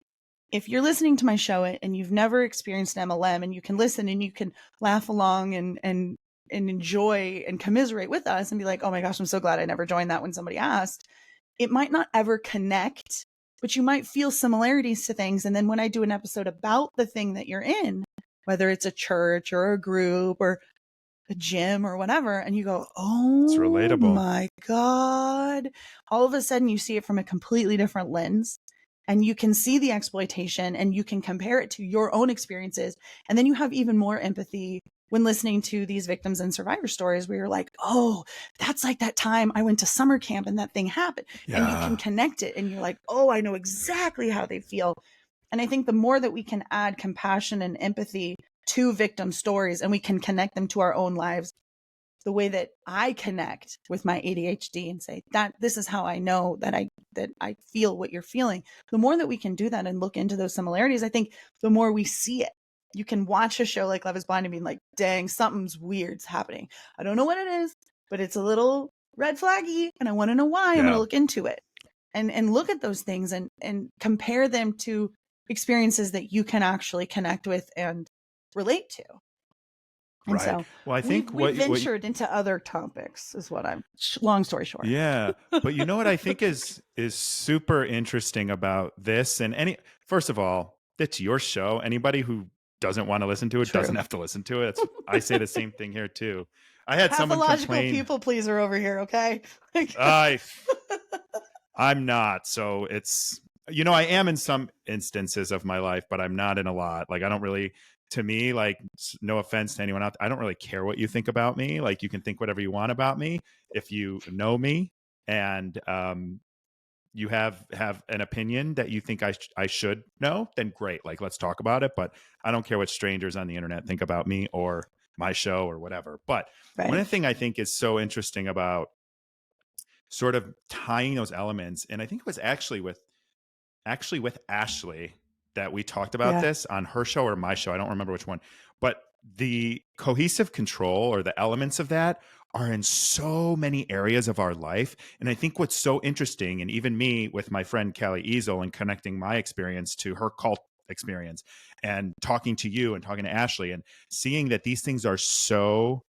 if you're listening to my show and you've never experienced MLM, and you can listen and you can laugh along and enjoy and commiserate with us and be like, oh my gosh, I'm so glad I never joined that when somebody asked, it might not ever connect, but you might feel similarities to things. And then when I do an episode about the thing that you're in, whether it's a church or a group or a gym or whatever, and you go, oh, it's relatable. My God, all of a sudden you see it from a completely different lens. And you can see the exploitation and you can compare it to your own experiences. And then you have even more empathy when listening to these victims and survivor stories where you're like, oh, that's like that time I went to summer camp and that thing happened. Yeah. And you can connect it and you're like, oh, I know exactly how they feel. And I think the more that we can add compassion and empathy to victim stories and we can connect them to our own lives, the way that I connect with my ADHD and say that this is how I know that I feel what you're feeling. The more that we can do that and look into those similarities, I think the more we see it. You can watch a show like Love is Blind and be like, dang, something's weird's happening. I don't know what it is, but it's a little red flaggy and I want to know why. I'm going to look into it and look at those things and compare them to experiences that you can actually connect with and relate to. And right. So well, I think we ventured into other topics is what I'm, long story short. Yeah. But you know what I think is super interesting about this, and first of all, it's your show. Anybody who doesn't want to listen to it doesn't have to listen to it. I say the same thing here too. I had someone complain. People pleaser over here. Okay. I'm not. So it's, you know, I am in some instances of my life, but I'm not in a lot. Like, I don't really, to me, like, no offense to anyone out there, I don't really care what you think about me. Like, you can think whatever you want about me. If you know me and you have an opinion that you think I should know, then great. Like, let's talk about it. But I don't care what strangers on the internet think about me or my show or whatever. But one of the things I think is so interesting about sort of tying those elements, and I think it was actually with Ashley that we talked about this on her show or my show. I don't remember which one, but the cohesive control or the elements of that are in so many areas of our life. And I think what's so interesting, and even me with my friend Callie Easel and connecting my experience to her cult experience and talking to you and talking to Ashley and seeing that these things are so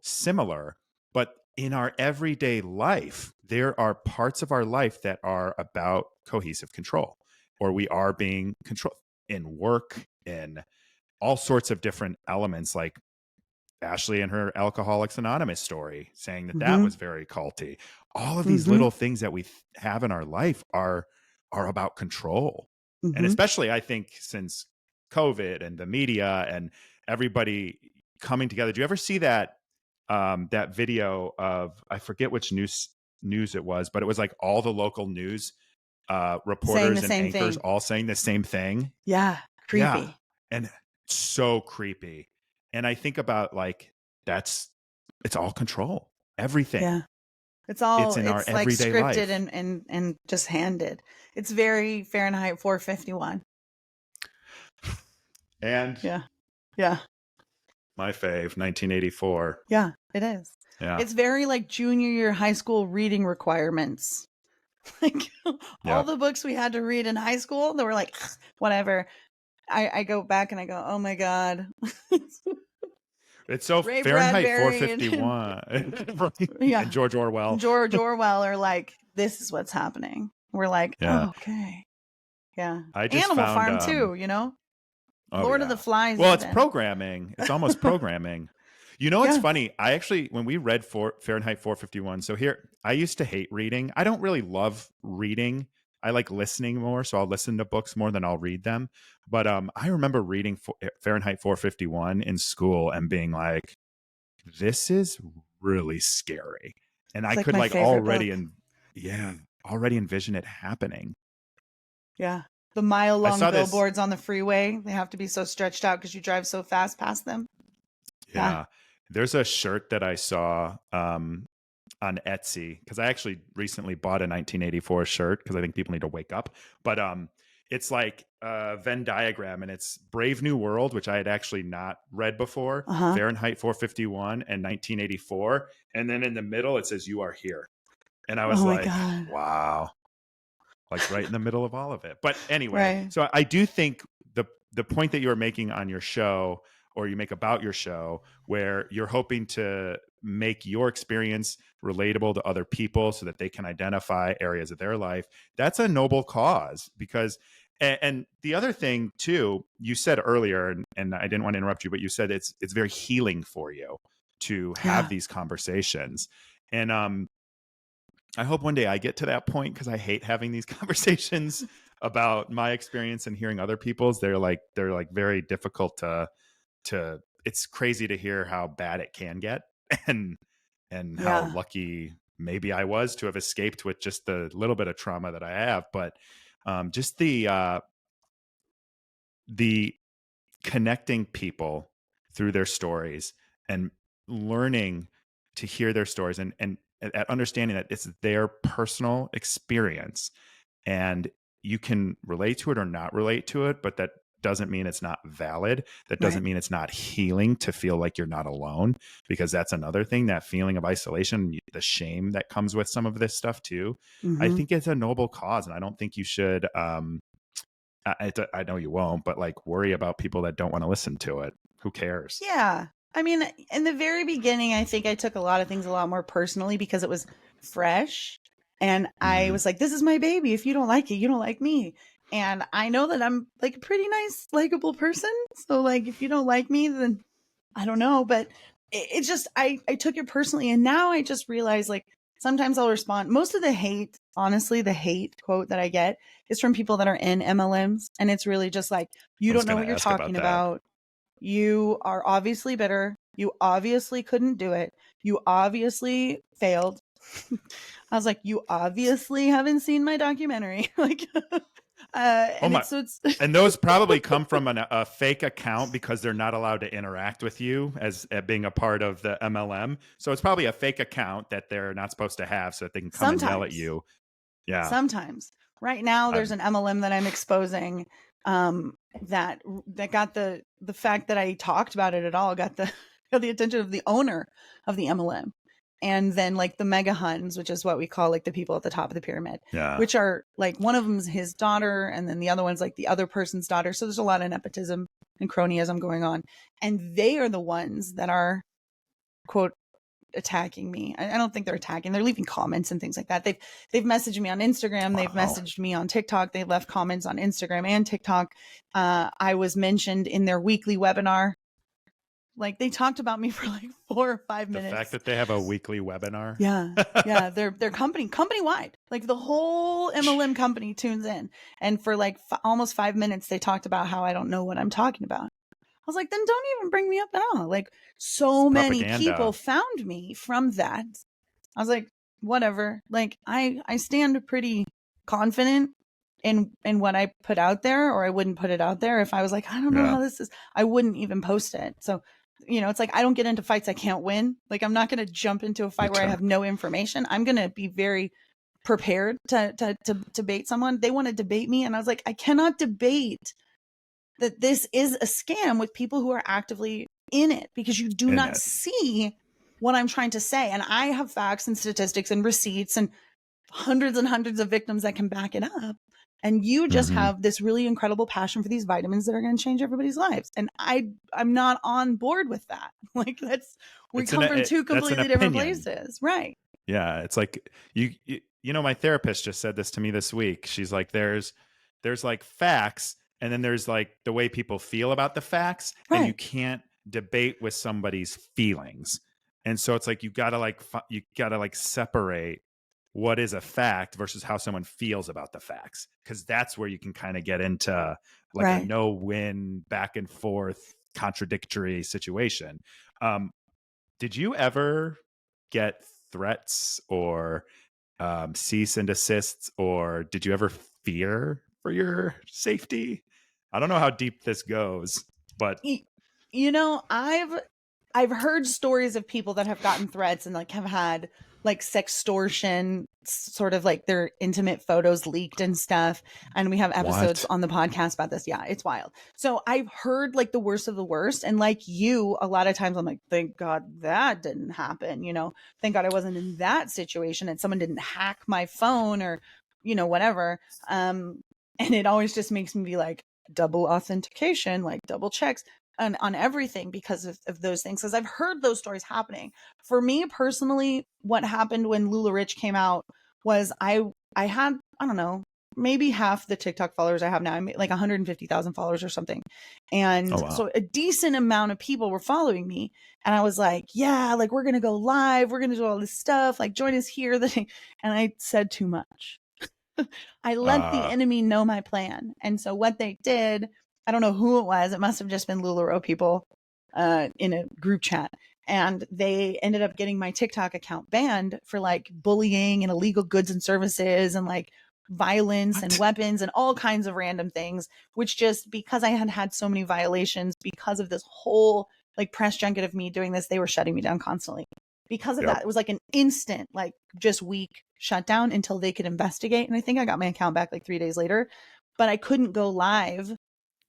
similar, but in our everyday life, there are parts of our life that are about cohesive control, or we are being controlled in work, in all sorts of different elements, like Ashley and her Alcoholics Anonymous story, saying that that was very culty. All of these little things that we have in our life are about control. And especially, I think, since COVID and the media and everybody coming together. Do you ever see that that video of, I forget which news it was, but it was like all the local news reporters and anchors all saying the same thing. Yeah. Creepy. Yeah. And so creepy. And I think about, like, it's all control. Everything. Yeah. It's in our everyday like scripted life. And just handed. It's very Fahrenheit 451. And yeah. My fave, 1984. Yeah, it is. Yeah. It's very like junior year high school reading requirements. Like all the books we had to read in high school, they were like, whatever. I go back and I go, oh my God. It's so Ray Fahrenheit 451. And George Orwell. George Orwell are like, this is what's happening. We're like, oh, okay. Yeah. I just Animal found, Farm too, you know? oh Lord of yeah. the Flies Well, it's even. programming. It's almost programming. You know, it's Yeah. funny. I actually, when we read Fahrenheit 451, so here, I used to hate reading. I don't really love reading. I like listening more, so I'll listen to books more than I'll read them. But I remember reading Fahrenheit 451 in school and being like, this is really scary. And It's I like could my like favorite book. already envision it happening. Yeah. The mile-long saw this- billboards on the freeway, they have to be so stretched out because you drive so fast past them. Yeah. There's a shirt that I saw on Etsy because I actually recently bought a 1984 shirt because I think people need to wake up. But it's like a Venn diagram, and it's Brave New World, which I had actually not read before, Fahrenheit 451 and 1984. And then in the middle, it says, "You are here." And I was like, God. wow, like right in the middle of all of it. But anyway, Right. so I do think the point that you were making on your show, or you make about your show, where you're hoping to make your experience relatable to other people so that they can identify areas of their life, that's a noble cause. Because and the other thing too, you said earlier, and I didn't want to interrupt you, but you said it's very healing for you to have these conversations. And I hope one day I get to that point, because I hate having these conversations about my experience and hearing other people's. They're like very difficult to it's crazy to hear how bad it can get, and how lucky maybe I was to have escaped with just the little bit of trauma that I have. But just the connecting people through their stories and learning to hear their stories, and at understanding that it's their personal experience, and you can relate to it or not relate to it, but that doesn't mean it's not valid. That doesn't mean it's not healing to feel like you're not alone, because that's another thing, that feeling of isolation, the shame that comes with some of this stuff too. I think it's a noble cause, and I don't think you should I know you won't, but like worry about people that don't want to listen to it. Who cares? Yeah. I mean, in the very beginning, I think I took a lot of things a lot more personally because it was fresh. And I was like, this is my baby. If you don't like it, you don't like me. And I know that I'm like a pretty nice, likable person. So like, if you don't like me, then I don't know. But it's just, I took it personally. And now I just realize, like, sometimes I'll respond. Most of the hate, honestly, the hate quote that I get is from people that are in MLMs. And it's really just like, you don't know what you're talking about. You are obviously bitter. You obviously couldn't do it. You obviously failed. I was like, you obviously haven't seen my documentary. Like, and those probably come from a fake account, because they're not allowed to interact with you as being a part of the MLM. So it's probably a fake account that they're not supposed to have, so that they can come and yell at you. Yeah. Sometimes. Right now, there's an MLM that I'm exposing that got the fact that I talked about it at all got the attention of the owner of the MLM. And then like the mega huns, which is what we call like the people at the top of the pyramid, which are like, one of them's his daughter, and then the other one's like the other person's daughter. So there's a lot of nepotism and cronyism going on. And they are the ones that are, quote, attacking me. I don't think they're attacking. They're leaving comments and things like that. They've messaged me on Instagram. They've messaged me on TikTok. They've left comments on Instagram and TikTok. I was mentioned in their weekly webinar. Like, they talked about me for like 4 or 5 minutes. The fact that they have a weekly webinar. Yeah. They're company wide. Like, the whole MLM company tunes in. And for like almost 5 minutes, they talked about how I don't know what I'm talking about. I was like, then don't even bring me up at all. Like, so many people found me from that. I was like, whatever. Like, I stand pretty confident in what I put out there, or I wouldn't put it out there. If I was like, I don't know how this is, I wouldn't even post it. So, you know, it's like, I don't get into fights I can't win. Like, I'm not going to jump into a fight where I have no information. I'm going to be very prepared to debate someone. They want to debate me. And I was like, I cannot debate that this is a scam with people who are actively in it, because you do not see what I'm trying to say. And I have facts and statistics and receipts and hundreds of victims that can back it up. And you just have this really incredible passion for these vitamins that are going to change everybody's lives. And I'm not on board with that. Like, we come from two completely different places. Right. Yeah. It's like, you know, my therapist just said this to me this week. She's like, there's there's like facts, and then there's like the way people feel about the facts, and you Right. can't debate with somebody's feelings. And so it's like you gotta like separate what is a fact versus how someone feels about the facts, because that's where you can kind of get into like a Right. no-win, back and forth, contradictory situation. Did you ever get threats or cease and desists, or did you ever fear for your safety? I don't know how deep this goes, but You know, I've heard stories of people that have gotten threats and like have had like sextortion, sort of like their intimate photos leaked and stuff. And we have episodes what? on the podcast about this. Yeah, it's wild. So I've heard like the worst of the worst. And like you, a lot of times I'm like, thank God that didn't happen. You know, thank God I wasn't in that situation and someone didn't hack my phone or, you know, whatever. And it always just makes me be like, double authentication, like double checks on everything because of those things. Because I've heard those stories happening. For me personally, what happened when LuLaRue came out was I had, I don't know, maybe half the TikTok followers I have now. I'm like 150,000 followers or something. And Oh wow. so a decent amount of people were following me. And I was like, yeah, like we're going to go live. We're going to do all this stuff. Like join us here. And I said too much. I let the enemy know my plan. And so what they did, I don't know who it was. It must have just been LuLaRue people in a group chat. And they ended up getting my TikTok account banned for like bullying and illegal goods and services and like violence and weapons and all kinds of random things, which just because I had had so many violations because of this whole like press junket of me doing this, they were shutting me down constantly. Because of that, it was like an instant, like just week shutdown until they could investigate. And I think I got my account back like 3 days later, but I couldn't go live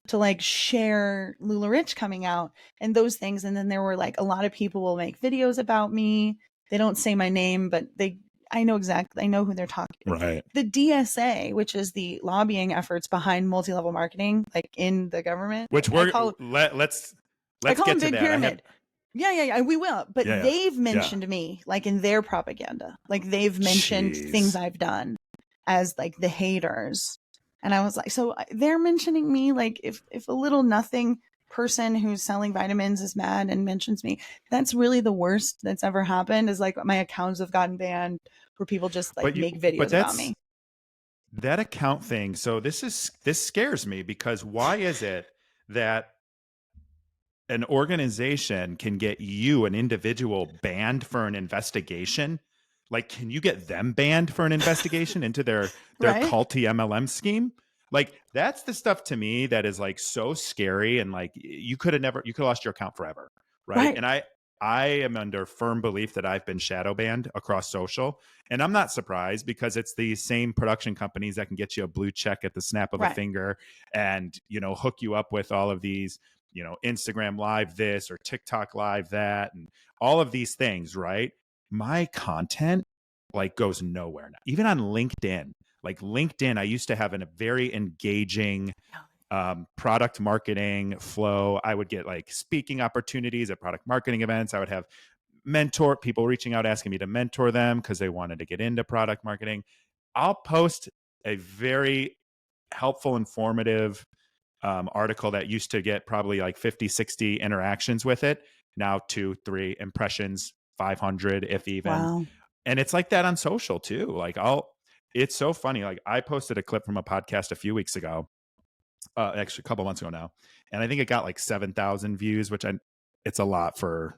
to like share LuLaRue coming out and those things. And then there were like a lot of people will make videos about me. They don't say my name, but I know who they're talking. Right. The DSA, which is the lobbying efforts behind multi-level marketing, like in the government, Which let's get them to big that. pyramid. Yeah, we will. But Yeah. they've mentioned me like in their propaganda. Like they've mentioned things I've done as like the haters. And I was like, so they're mentioning me like if a little nothing person who's selling vitamins is mad and mentions me, that's really the worst that's ever happened is like my accounts have gotten banned where people just like make videos about me. That account thing. So this scares me because why is it that an organization can get you, an individual, banned for an investigation? Like, can you get them banned for an investigation into their Right? culty MLM scheme? Like, that's the stuff to me that is like so scary, and like you could have lost your account forever, right? And I am under firm belief that I've been shadow banned across social, and I'm not surprised because it's the same production companies that can get you a blue check at the snap of a finger, and hook you up with all of these Instagram live this or TikTok live that and all of these things, right? My content like goes nowhere now. Even on LinkedIn, I used to have a very engaging product marketing flow. I would get like speaking opportunities at product marketing events. I would have people reaching out asking me to mentor them because they wanted to get into product marketing. I'll post a very helpful, informative article that used to get probably like 50, 60 interactions with it. Now 2, 3 impressions, 500, if even. Wow. And it's like that on social too. Like it's so funny. Like I posted a clip from a podcast a few weeks ago, actually a couple months ago now. And I think it got like 7,000 views, which it's a lot for,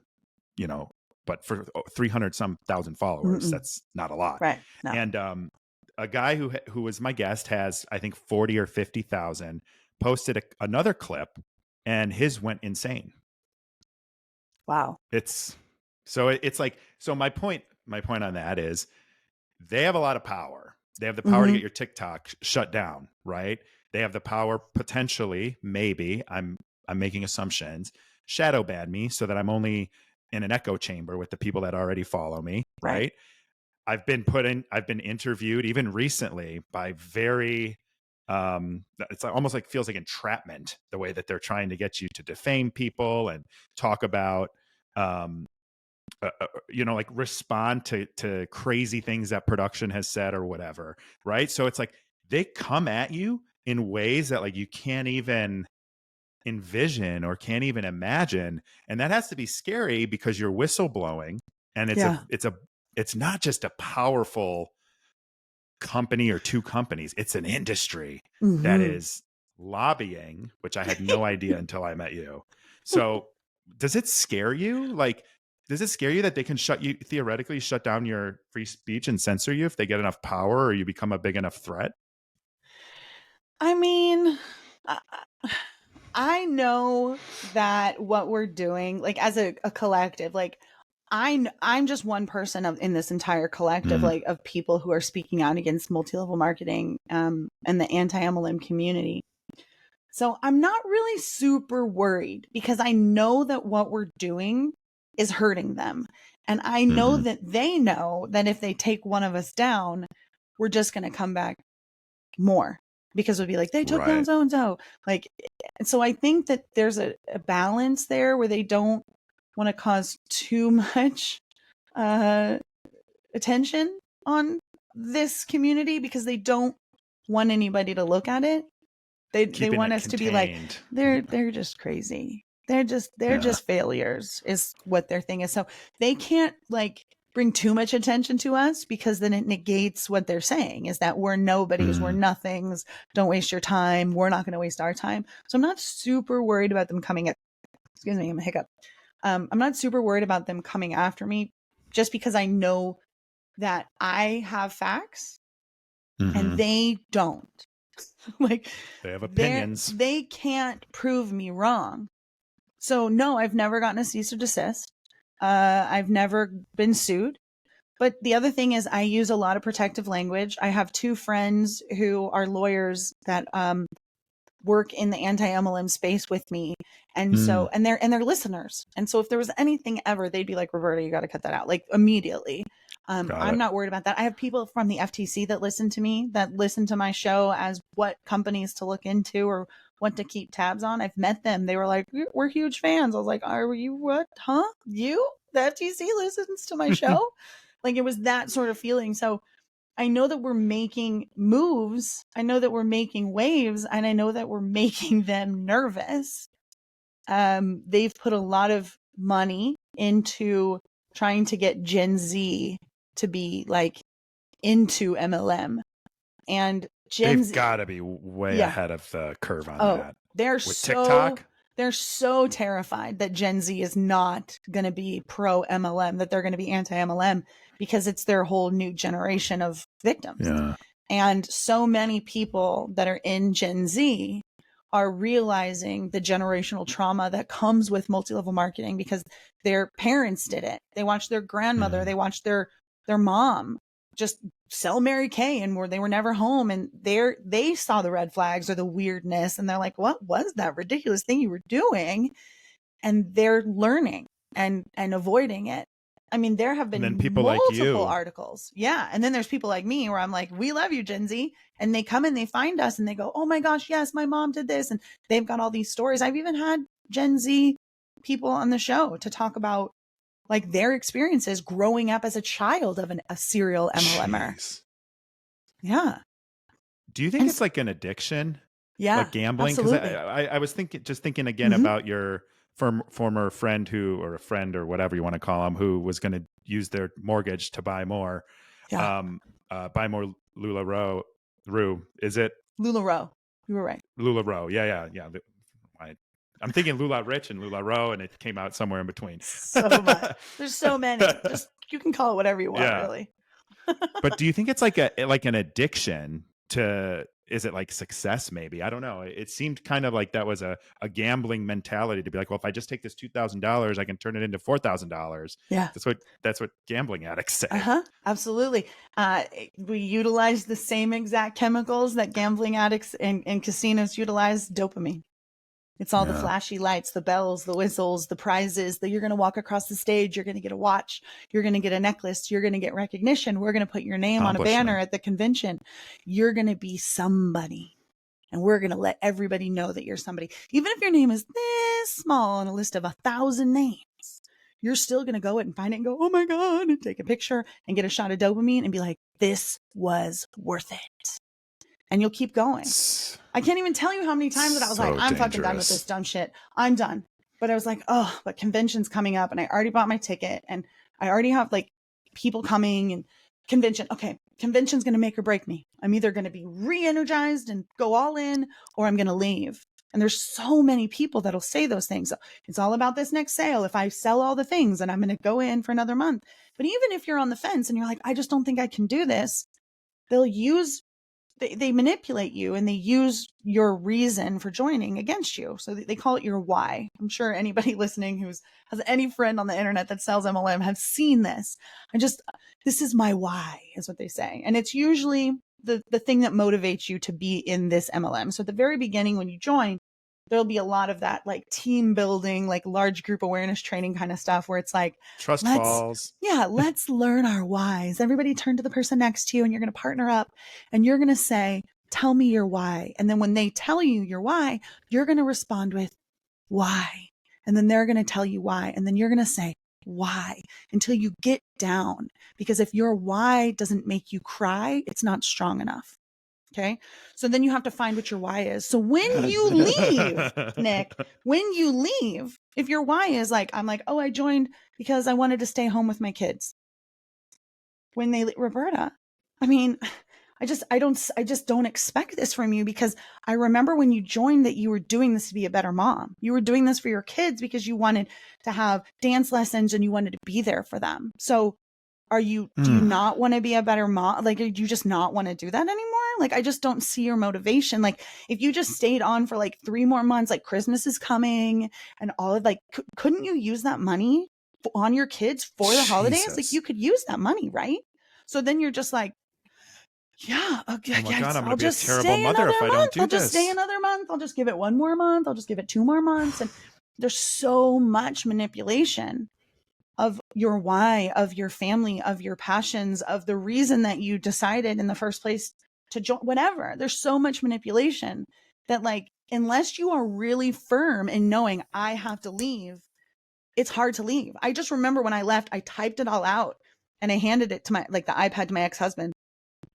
but for 300 some thousand followers, that's not a lot. Right. No. And a guy who was my guest has, I think 40 or 50,000, posted another clip and his went insane. Wow. It's like, so my point on that is they have a lot of power. They have the power to get your TikTok shut down, right? They have the power potentially, maybe, I'm making assumptions, shadow ban me so that I'm only in an echo chamber with the people that already follow me, right? I've been interviewed even recently by very it's almost like feels like entrapment, the way that they're trying to get you to defame people and talk about like respond to crazy things that production has said or whatever, right? So it's like they come at you in ways that like you can't even envision or can't even imagine. And that has to be scary because you're whistleblowing, and it's not just a powerful company or two companies. It's an industry that is lobbying, which I had no idea until I met you. So does it scare you? Like, does it scare you that they can theoretically shut down your free speech and censor you if they get enough power or you become a big enough threat? I mean, I know that what we're doing, like as a collective, like I'm just one person in this entire collective, like of people who are speaking out against multi-level marketing, and the anti-MLM community. So I'm not really super worried because I know that what we're doing is hurting them. And I know that they know that if they take one of us down, we're just going to come back more, because we'll be like, they took down so-and-so. Like, so I think that there's a balance there where they don't want to cause too much attention on this community because they don't want anybody to look at it. They want us to be like, they're just crazy. They're just failures is what their thing is. So they can't like bring too much attention to us, because then it negates what they're saying, is that we're nobodies, we're nothings. Don't waste your time. We're not going to waste our time. So I'm not super worried about them coming at, excuse me, I'm a hiccup. I'm not super worried about them coming after me, just because I know that I have facts and they don't. Like, they have opinions. They can't prove me wrong. So no, I've never gotten a cease or desist. I've never been sued. But the other thing is I use a lot of protective language. I have two friends who are lawyers that work in the anti-MLM space with me. And so, and they're listeners. And so if there was anything ever, they'd be like, Roberta, you got to cut that out, like immediately. I'm not worried about that. I have people from the FTC that listen to me, that listen to my show as what companies to look into or what to keep tabs on. I've met them. They were like, we're huge fans. I was like, are you what? Huh? You? The FTC listens to my show? Like, it was that sort of feeling. So I know that we're making moves. I know that we're making waves, and I know that we're making them nervous. They've put a lot of money into trying to get Gen Z to be like into MLM, and they've got to be way ahead of the curve on that. With TikTok? They're so terrified that Gen Z is not going to be pro MLM, that they're going to be anti MLM, because it's their whole new generation of victims. Yeah. And so many people that are in Gen Z are realizing the generational trauma that comes with multi-level marketing, because their parents did it. They watched their grandmother, they watched their mom just sell Mary Kay, and they were never home, and they saw the red flags or the weirdness, and they're like, what was that ridiculous thing you were doing? And they're learning and avoiding it. I mean, there have been multiple like articles. Yeah. And then there's people like me where I'm like, we love you, Gen Z. And they come and they find us and they go, oh my gosh, yes, my mom did this. And they've got all these stories. I've even had Gen Z people on the show to talk about like their experiences growing up as a child of a serial MLMer. Jeez. Yeah. Do you think it's like an addiction? Yeah. Like gambling? Because I was thinking again about your former friend or a friend or whatever you want to call them, who was going to use their mortgage to buy more, buy more LuLaRue. Is it? LuLaRue. You were right. LuLaRue. Yeah. I'm thinking LuLaRich and LuLaRue, and it came out somewhere in between. So much. There's so many. Just, you can call it whatever you want, really. But do you think it's like an addiction to? Is it like success? Maybe, I don't know. It seemed kind of like that was a gambling mentality to be like, well, if I just take this $2,000, I can turn it into $4,000. Yeah, that's what gambling addicts say. Absolutely. We utilize the same exact chemicals that gambling addicts and casinos utilize. Dopamine. It's all the flashy lights, the bells, the whistles, the prizes, that you're going to walk across the stage. You're going to get a watch. You're going to get a necklace. You're going to get recognition. We're going to put your name on a banner at the convention. You're going to be somebody. And we're going to let everybody know that you're somebody. Even if your name is this small on a list of 1,000 names, you're still going to go and find it and go, oh my God, and take a picture and get a shot of dopamine and be like, this was worth it. and you'll keep going. I can't even tell you how many times that I was like, I'm fucking done with this dumb shit. I'm done. But I was like, oh, but convention's coming up and I already bought my ticket and I already have like people coming and convention. Okay, convention's going to make or break me. I'm either going to be re-energized and go all in or I'm going to leave. And there's so many people that'll say those things. It's all about this next sale. If I sell all the things and I'm going to go in for another month. But even if you're on the fence and you're like, I just don't think I can do this, they manipulate you and they use your reason for joining against you. So they call it your why. I'm sure anybody listening has any friend on the internet that sells MLM have seen this. This is my why is what they say. And it's usually the thing that motivates you to be in this MLM. So at the very beginning, when you join, there'll be a lot of that like team building, like large group awareness training kind of stuff where it's like trust falls. Yeah, let's learn our whys. Everybody turn to the person next to you and you're going to partner up and you're going to say, tell me your why. And then when they tell you your why, you're going to respond with why. And then they're going to tell you why. And then you're going to say why until you get down. Because if your why doesn't make you cry, it's not strong enough. Okay. So then you have to find what your why is. So when you leave, Nick, if your why is like, I'm like, oh, I joined because I wanted to stay home with my kids. Roberta, I mean, I just don't expect this from you because I remember when you joined that you were doing this to be a better mom. You were doing this for your kids because you wanted to have dance lessons and you wanted to be there for them. So do you not want to be a better mom? Like, do you just not want to do that anymore? Like, I just don't see your motivation. Like, if you just stayed on for like 3 more months, like Christmas is coming and all of like, couldn't you use that money on your kids for the holidays? Like, you could use that money, right? So then you're just like, yeah, okay, oh my God, I'm going to be a terrible mother if I don't do this. I'll just stay another month. I'll just give it 1 more month. I'll just give it 2 more months. And there's so much manipulation of your why, of your family, of your passions, of the reason that you decided in the first place to join, whatever. There's so much manipulation that like, unless you are really firm in knowing I have to leave, it's hard to leave. I just remember when I left, I typed it all out and I handed it to the iPad to my ex-husband.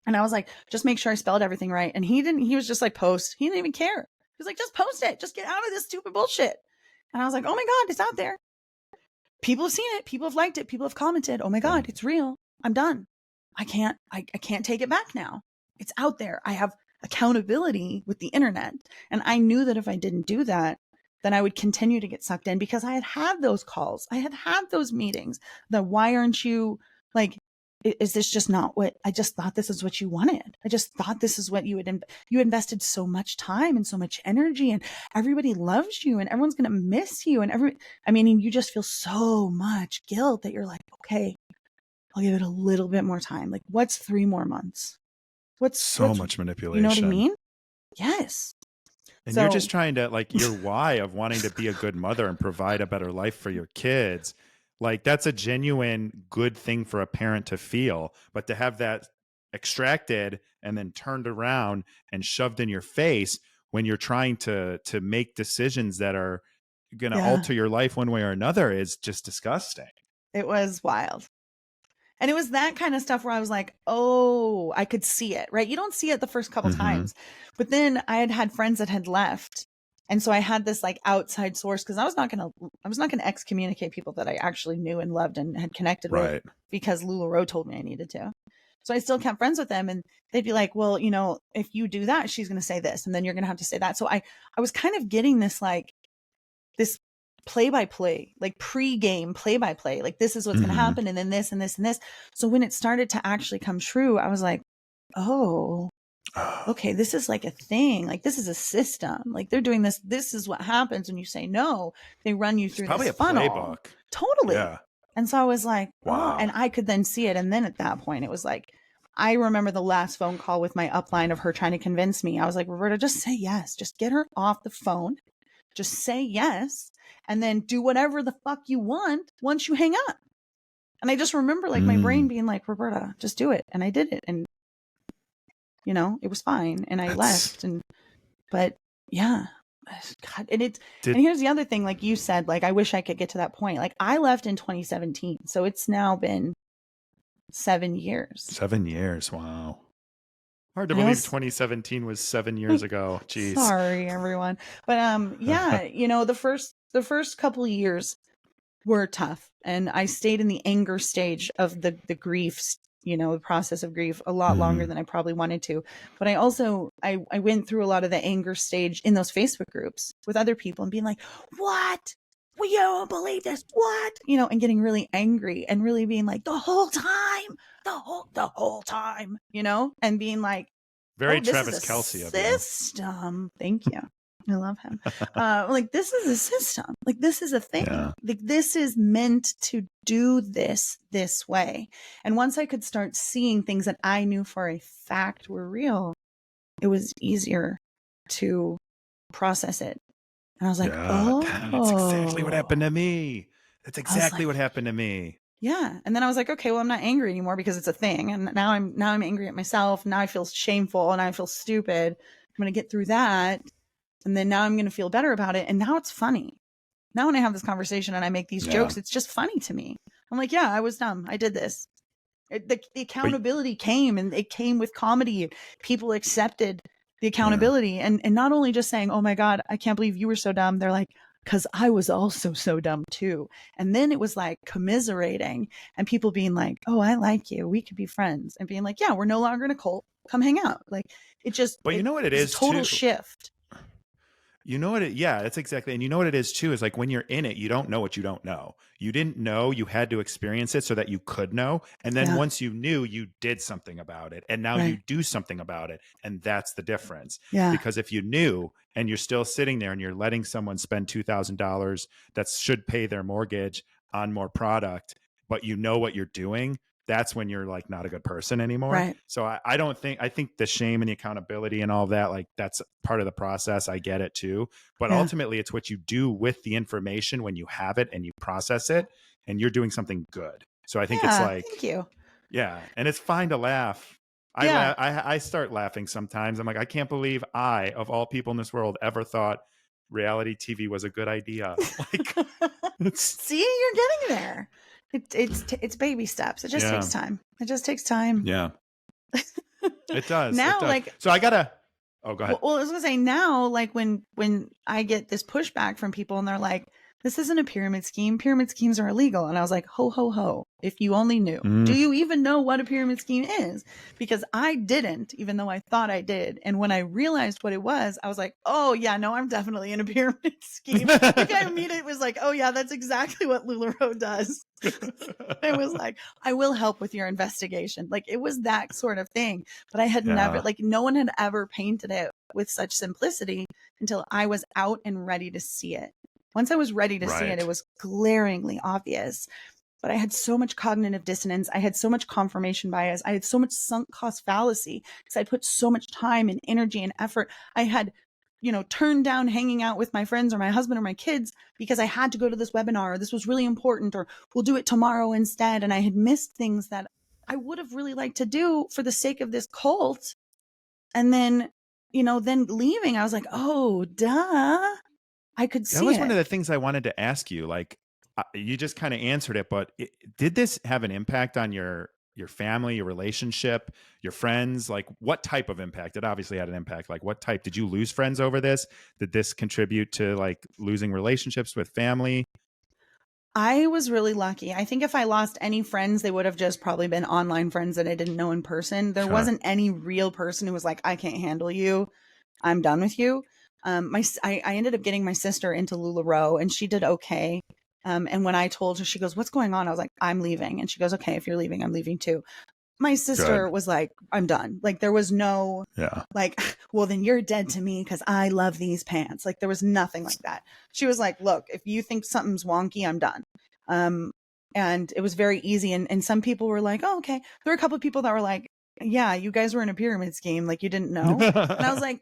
And I was like, just make sure I spelled everything right. And he was just like, post. He didn't even care. He was like, just post it. Just get out of this stupid bullshit. And I was like, oh my God, it's out there. People have seen it. People have liked it. People have commented. Oh my God, it's real. I'm done. I can't take it back now. It's out there. I have accountability with the internet. And I knew that if I didn't do that, then I would continue to get sucked in because I had those calls. I had those meetings. Why aren't you like, is this just not what I just thought this is what you wanted? I just thought this is what you invested so much time and so much energy and everybody loves you and everyone's going to miss you. And you just feel so much guilt that you're like, okay, I'll give it a little bit more time. Like what's 3 more months? What's much manipulation? You know what I mean? Yes. And you're just trying to like your why of wanting to be a good mother and provide a better life for your kids. Like that's a genuine good thing for a parent to feel, but to have that extracted and then turned around and shoved in your face when you're trying to make decisions that are going to alter your life one way or another is just disgusting. It was wild. And it was that kind of stuff where I was like, oh, I could see it, right? You don't see it the first couple times, but then I had friends that had left. And so I had this like outside source because I was not going to excommunicate people that I actually knew and loved and had connected with because LuLaRue told me I needed to. So I still kept friends with them and they'd be like, well, if you do that, she's going to say this and then you're going to have to say that. So I was kind of getting this like this play-by-play, like pre-game play-by-play, like this is what's going to happen and then this and this and this. So when it started to actually come true, I was like, oh, okay, this is like a thing. Like this is a system. Like they're doing this. This is what happens when you say no. They run you through this funnel. Playbook. Totally. Yeah. And so I was like, wow. Oh, and I could then see it. And then at that point, it was like, I remember the last phone call with my upline of her trying to convince me. I was like, Roberta, just say yes. Just get her off the phone. Just say yes. And then do whatever the fuck you want once you hang up. And I just remember like my brain being like, Roberta, just do it. And I did it. And it was fine. And I left. But yeah, God. And here's the other thing, like you said, like, I wish I could get to that point. Like I left in 2017. So it's now been 7 years. 7 years. Wow. Hard to And it believe was 2017 was 7 years ago. Jeez. sorry, everyone. But yeah, the first couple of years were tough, and I stayed in the anger stage of the grief, the process of grief a lot longer than I probably wanted to. But I also I went through a lot of the anger stage in those Facebook groups with other people and being like, what? Well, you don't believe this, what? And getting really angry and really being like, the whole time, and being like, Very oh, this is Travis a Kelce of you. system. Thank you. I love him. Like, this is a system. Like, this is a thing. Yeah. Like, this is meant to do this way. And once I could start seeing things that I knew for a fact were real, it was easier to process it. And I was like, that's exactly what happened to me. That's exactly what happened to me. Yeah. And then I was like, okay, well, I'm not angry anymore because it's a thing. And now I'm angry at myself. Now I feel shameful and I feel stupid. I'm going to get through that. And then now I'm going to feel better about it. And now it's funny. Now when I have this conversation and I make these jokes, it's just funny to me. I'm like, yeah, I was dumb. I did this. The accountability came, and it came with comedy. People accepted the accountability. And not only just saying, oh my God, I can't believe you were so dumb. They're like, because I was also so dumb too. And then it was like commiserating and people being like, oh, I like you. We could be friends. And being like, yeah, we're no longer in a cult. Come hang out. Like, it just, but you know what it is, total too? shift. You know what that's exactly. And you know what it is too, is like when you're in it, you don't know what you don't know. You didn't know, you had to experience it so that you could know. And then once you knew, you did something about it. And now you do something about it. And that's the difference. Yeah. Because if you knew and you're still sitting there and you're letting someone spend $2,000 that should pay their mortgage on more product, but you know what you're doing, that's when you're like not a good person anymore. Right. So I think the shame and the accountability and all that, like that's part of the process. I get it too. But ultimately it's what you do with the information when you have it and you process it and you're doing something good. So I think it's like, thank you. Yeah. And it's fine to laugh. I start laughing sometimes. I'm like, I can't believe I, of all people in this world, ever thought reality TV was a good idea. Like, see, you're getting there. It's baby steps. It just takes time. It just takes time. Yeah. It does. Now, it does. like, so I gotta. Oh, go ahead. Well, I was gonna say now, like when I get this pushback from people and they're like, "This isn't a pyramid scheme. Pyramid schemes are illegal," and I was like, "Ho ho ho! If you only knew. Do you even know what a pyramid scheme is?" Because I didn't, even though I thought I did. And when I realized what it was, I was like, "Oh yeah, no, I'm definitely in a pyramid scheme." Like, I immediately was like, "Oh yeah, that's exactly what LuLaRue does." It was like, I will help with your investigation. Like, it was that sort of thing. But I had never, like, no one had ever painted it with such simplicity until I was out and ready to see it. Once I was ready to see it, it was glaringly obvious. But I had so much cognitive dissonance. I had so much confirmation bias. I had so much sunk cost fallacy because I put so much time and energy and effort. I had turned down hanging out with my friends or my husband or my kids because I had to go to this webinar, or this was really important, or we'll do it tomorrow instead. And I had missed things that I would have really liked to do for the sake of this cult. And then, then leaving, I was like, oh, duh. I could see that was one of the things I wanted to ask you. Like, you just kind of answered it, but did this have an impact on your family, your relationship, your friends? Like, what type of impact? It obviously had an impact. Like, what type? Did you lose friends over this? Did this contribute to like losing relationships with family? I was really lucky. I think if I lost any friends, they would have just probably been online friends that I didn't know in person. There wasn't any real person who was like, I can't handle you. I'm done with you. I ended up getting my sister into LuLaRue, and she did okay. And when I told her, she goes, "What's going on?" I was like, "I'm leaving." And she goes, "Okay, if you're leaving, I'm leaving too." My sister was like, "I'm done." Like, there was no, like, well, then you're dead to me because I love these pants. Like, there was nothing like that. She was like, "Look, if you think something's wonky, I'm done." And it was very easy. And some people were like, "Oh, okay." There were a couple of people that were like, "Yeah, you guys were in a pyramid scheme. Like, you didn't know." And I was like,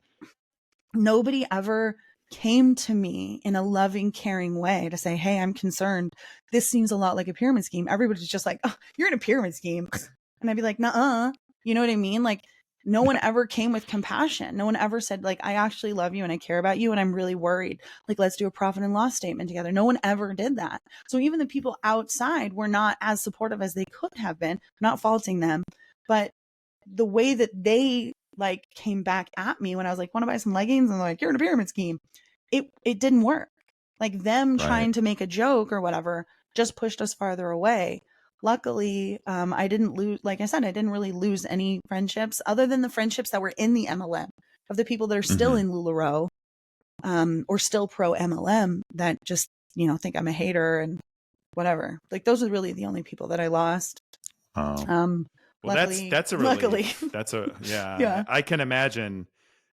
nobody ever came to me in a loving, caring way to say, "Hey, I'm concerned. This seems a lot like a pyramid scheme." Everybody's just like, "Oh, you're in a pyramid scheme." And I'd be like, "Nuh-uh." You know what I mean? Like, no one ever came with compassion. No one ever said, like, "I actually love you and I care about you and I'm really worried. Like, let's do a profit and loss statement together." No one ever did that. So even the people outside were not as supportive as they could have been. I'm not faulting them, but the way that they like came back at me when I was like, want to buy some leggings? And they're like, you're in a pyramid scheme. It didn't work. Like them trying to make a joke or whatever just pushed us farther away. Luckily, I didn't lose, like I said, I didn't really lose any friendships other than the friendships that were in the MLM, of the people that are still in LuLaRue, or still pro MLM, that just, you know, think I'm a hater and whatever. Like those are really the only people that I lost. Oh. Well, luckily, that's a relief. That's a, Yeah. I can imagine.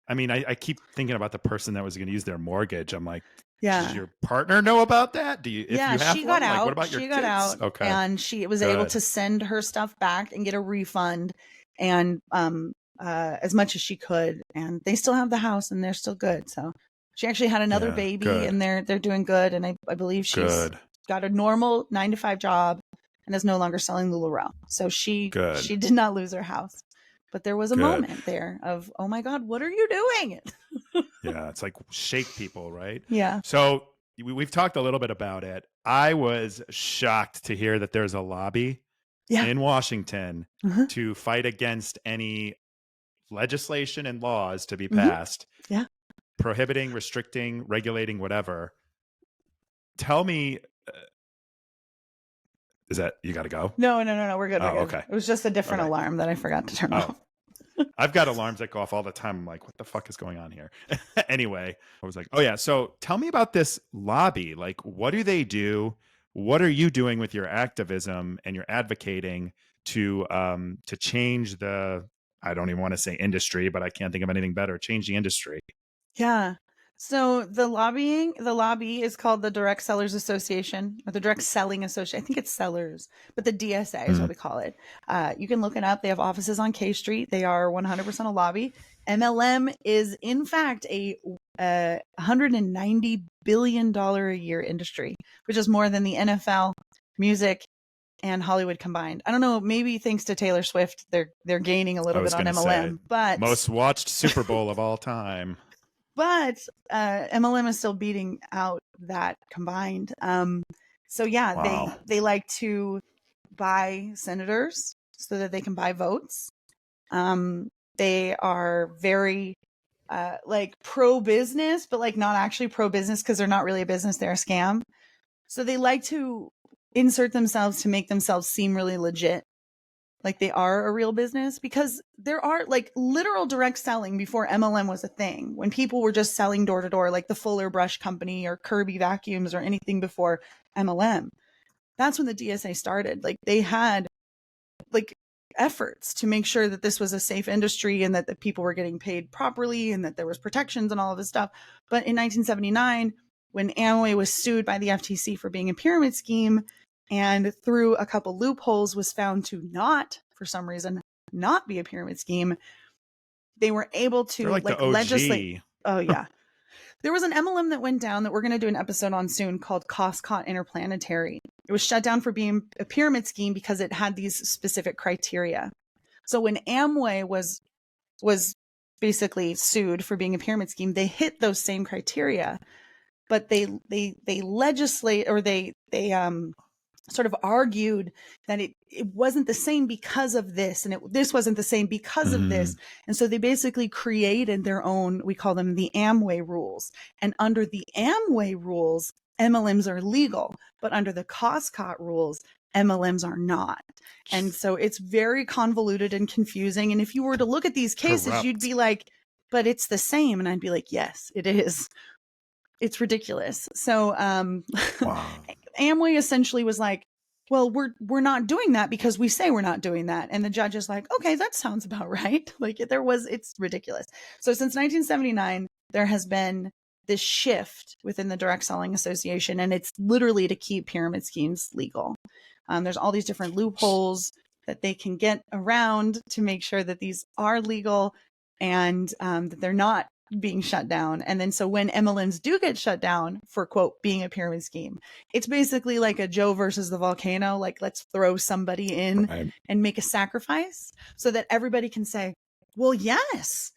I mean, I keep thinking about the person that was going to use their mortgage. I'm like, does your partner know about that? Do you, if you have she one? got out. Like, what about your she kids? got out, Okay. and she was able to send her stuff back and get a refund, and as much as she could. And they still have the house, and they're still good. So she actually had another baby, and they're doing good. And I believe she's got a normal 9-to-5 job and is no longer selling LuLaRue. So she did not lose her house. But there was a moment there of, oh my God, what are you doing? Yeah, it's like shake people, right? Yeah. So we've talked a little bit about it. I was shocked to hear that there's a lobby in Washington to fight against any legislation and laws to be passed, prohibiting, restricting, regulating, whatever. Tell me, is that, you got to go? No, we're good. Oh, we're good. okay. It was just a different alarm that I forgot to turn off. I've got alarms that go off all the time. I'm like, what the fuck is going on here? Anyway, I was like, oh yeah. So tell me about this lobby. Like, what do they do? What are you doing with your activism and your advocating to change the, I don't even want to say industry, but I can't think of anything better. Change the industry. Yeah. So the lobby is called the Direct Sellers Association, or the Direct Selling Association. I think it's sellers, but the DSA is what we call it. You can look it up. They have offices on K Street. They are 100% a lobby. MLM is in fact a $190 billion a year industry, which is more than the NFL, music, and Hollywood combined. I don't know, maybe thanks to Taylor Swift, they're gaining a little bit on MLM, but most watched Super Bowl of all time. But MLM is still beating out that combined. So yeah, they like to buy senators so that they can buy votes. They are very like pro business, but like not actually pro business, because they're not really a business, they're a scam. So they like to insert themselves to make themselves seem really legit, like they are a real business, because there are like literal direct selling before MLM was a thing, when people were just selling door to door, like the Fuller Brush Company or Kirby Vacuums or anything before MLM. That's when the DSA started. Like they had like efforts to make sure that this was a safe industry and that the people were getting paid properly and that there was protections and all of this stuff. But in 1979, when Amway was sued by the FTC for being a pyramid scheme, and through a couple loopholes was found to not, for some reason, not be a pyramid scheme, they were able to like legislate. Oh yeah. There was an MLM that went down that we're going to do an episode on soon called Costco Interplanetary. It was shut down for being a pyramid scheme because it had these specific criteria. So when Amway was basically sued for being a pyramid scheme, they hit those same criteria, but they legislate, or they sort of argued that it wasn't the same because of this, and this wasn't the same because of this. And so they basically created their own, we call them the Amway rules. And under the Amway rules, MLMs are legal, but under the Costco rules, MLMs are not. And so it's very convoluted and confusing. And if you were to look at these cases, you'd be like, but it's the same. And I'd be like, yes, it is. It's ridiculous. So Amway essentially was like, well, we're not doing that because we say we're not doing that. And the judge is like, okay, that sounds about right. Like it's ridiculous. So since 1979, there has been this shift within the Direct Selling Association, and it's literally to keep pyramid schemes legal. There's all these different loopholes that they can get around to make sure that these are legal and that they're not being shut down. And then so when MLMs do get shut down for, quote, being a pyramid scheme, it's basically like a Joe versus the volcano. Like, let's throw somebody in and make a sacrifice so that everybody can say, well, yes,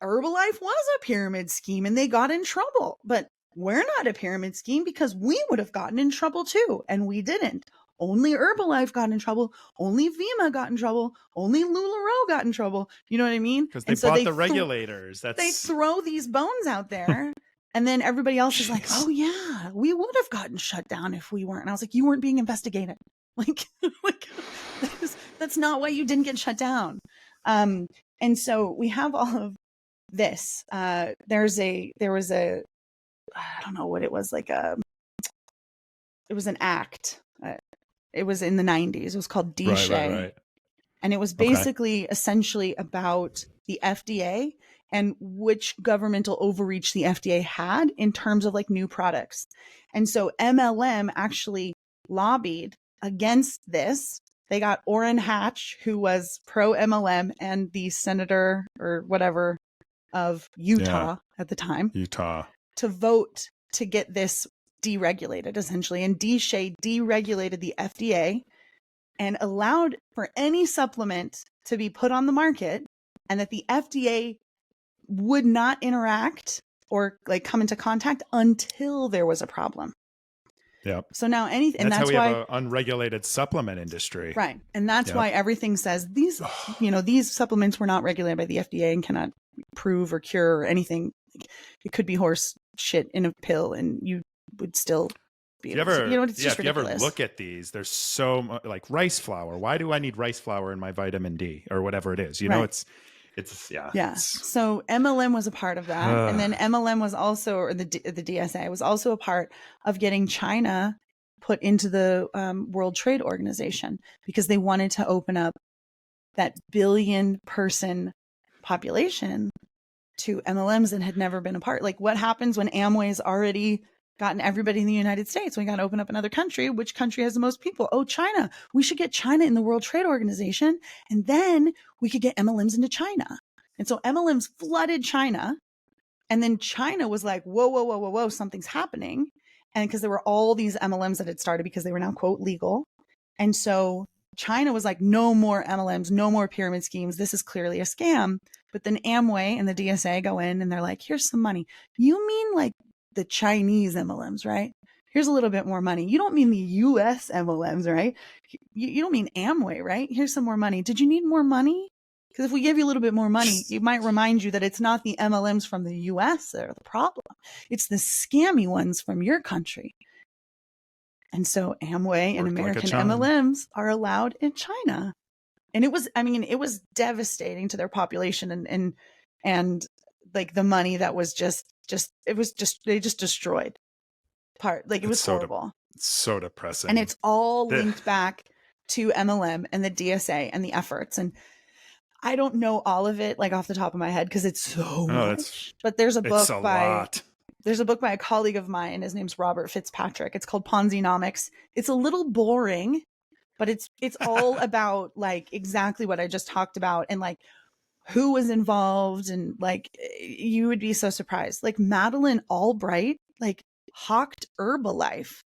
Herbalife was a pyramid scheme and they got in trouble, but we're not a pyramid scheme because we would have gotten in trouble too, and we didn't. only Herbalife got in trouble. Only Vima got in trouble. Only LuLaRue got in trouble. You know what I mean? Because they bought the regulators. They throw these bones out there. And then everybody else is like, oh yeah, we would have gotten shut down if we weren't. And I was like, you weren't being investigated. Like that's not why you didn't get shut down. And so we have all of this. There was a, I don't know what it was, like it was an act. It was in the 90s. It was called DSHEA. Right. And it was basically essentially about the FDA and which governmental overreach the FDA had in terms of like new products. And so MLM actually lobbied against this. They got Orrin Hatch, who was pro MLM and the senator or whatever of Utah at the time, to vote to get this deregulated essentially. And DSHEA deregulated the FDA and allowed for any supplement to be put on the market, and that the FDA would not interact or like come into contact until there was a problem. Yep. So now anything, and that's why we have an unregulated supplement industry. Right. And that's why everything says these, these supplements were not regulated by the FDA and cannot prove or cure or anything. It could be horse shit in a pill and you would still be able to, it's just ridiculous. If you ever look at these, there's so much, like rice flour. Why do I need rice flour in my vitamin D or whatever it is? You know, it's so MLM was a part of that. And then MLM was also, or the DSA was also a part of getting China put into the World Trade Organization because they wanted to open up that billion-person population to MLMs that had never been a part. Like what happens when Amway's already gotten everybody in the United States? We got to open up another country. Which country has the most people? Oh, China. We should get China in the World Trade Organization. And then we could get MLMs into China. And so MLMs flooded China. And then China was like, whoa, something's happening. And because there were all these MLMs that had started because they were now, quote, legal. And so China was like, no more MLMs, no more pyramid schemes. This is clearly a scam. But then Amway and the DSA go in and they're like, here's some money. You mean like the Chinese MLMs, right? Here's a little bit more money. You don't mean the US MLMs, right? You don't mean Amway, right? Here's some more money. Did you need more money? Because if we give you a little bit more money, it might remind you that it's not the MLMs from the US that are the problem. It's the scammy ones from your country. And so Amway and American MLMs are allowed in China. And it was devastating to their population and like the money that was they just destroyed part. Like it was horrible. It's so depressing. And it's all linked back to MLM and the DSA and the efforts. And I don't know all of it like off the top of my head because it's so much. But there's a book there's a book by a colleague of mine. His name's Robert Fitzpatrick. It's called Ponzi-nomics. It's a little boring, but it's all about like exactly what I just talked about and like who was involved. And like, you would be so surprised. Like Madeleine Albright, like hawked Herbalife.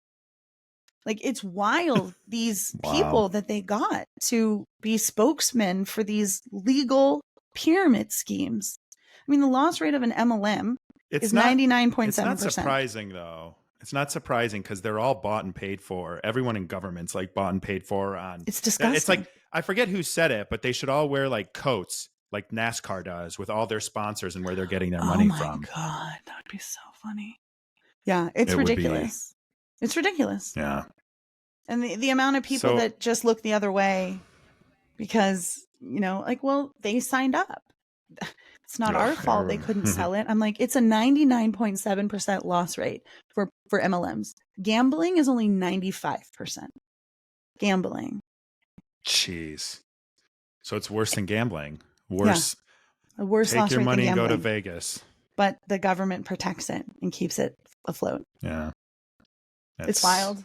Like it's wild. These people that they got to be spokesmen for these legal pyramid schemes. I mean, the loss rate of an MLM is 99.7%. It's not surprising though. It's not surprising because they're all bought and paid for. Everyone in government's like bought and paid for on. It's disgusting. It's like, I forget who said it, but they should all wear like coats like NASCAR does with all their sponsors and where they're getting their money from. Oh my God. That would be so funny. Yeah. It's ridiculous. It's ridiculous. Yeah. And the amount of people that just look the other way because, like, well, they signed up. It's not our fault they couldn't sell it. I'm like, it's a 99.7% loss rate for MLMs. Gambling is only 95%. Gambling. Jeez. So it's worse than gambling. Worse. Yeah. A worse Take loss your rate money than and gambling. go to Vegas. But the government protects it and keeps it afloat. Yeah. It's wild.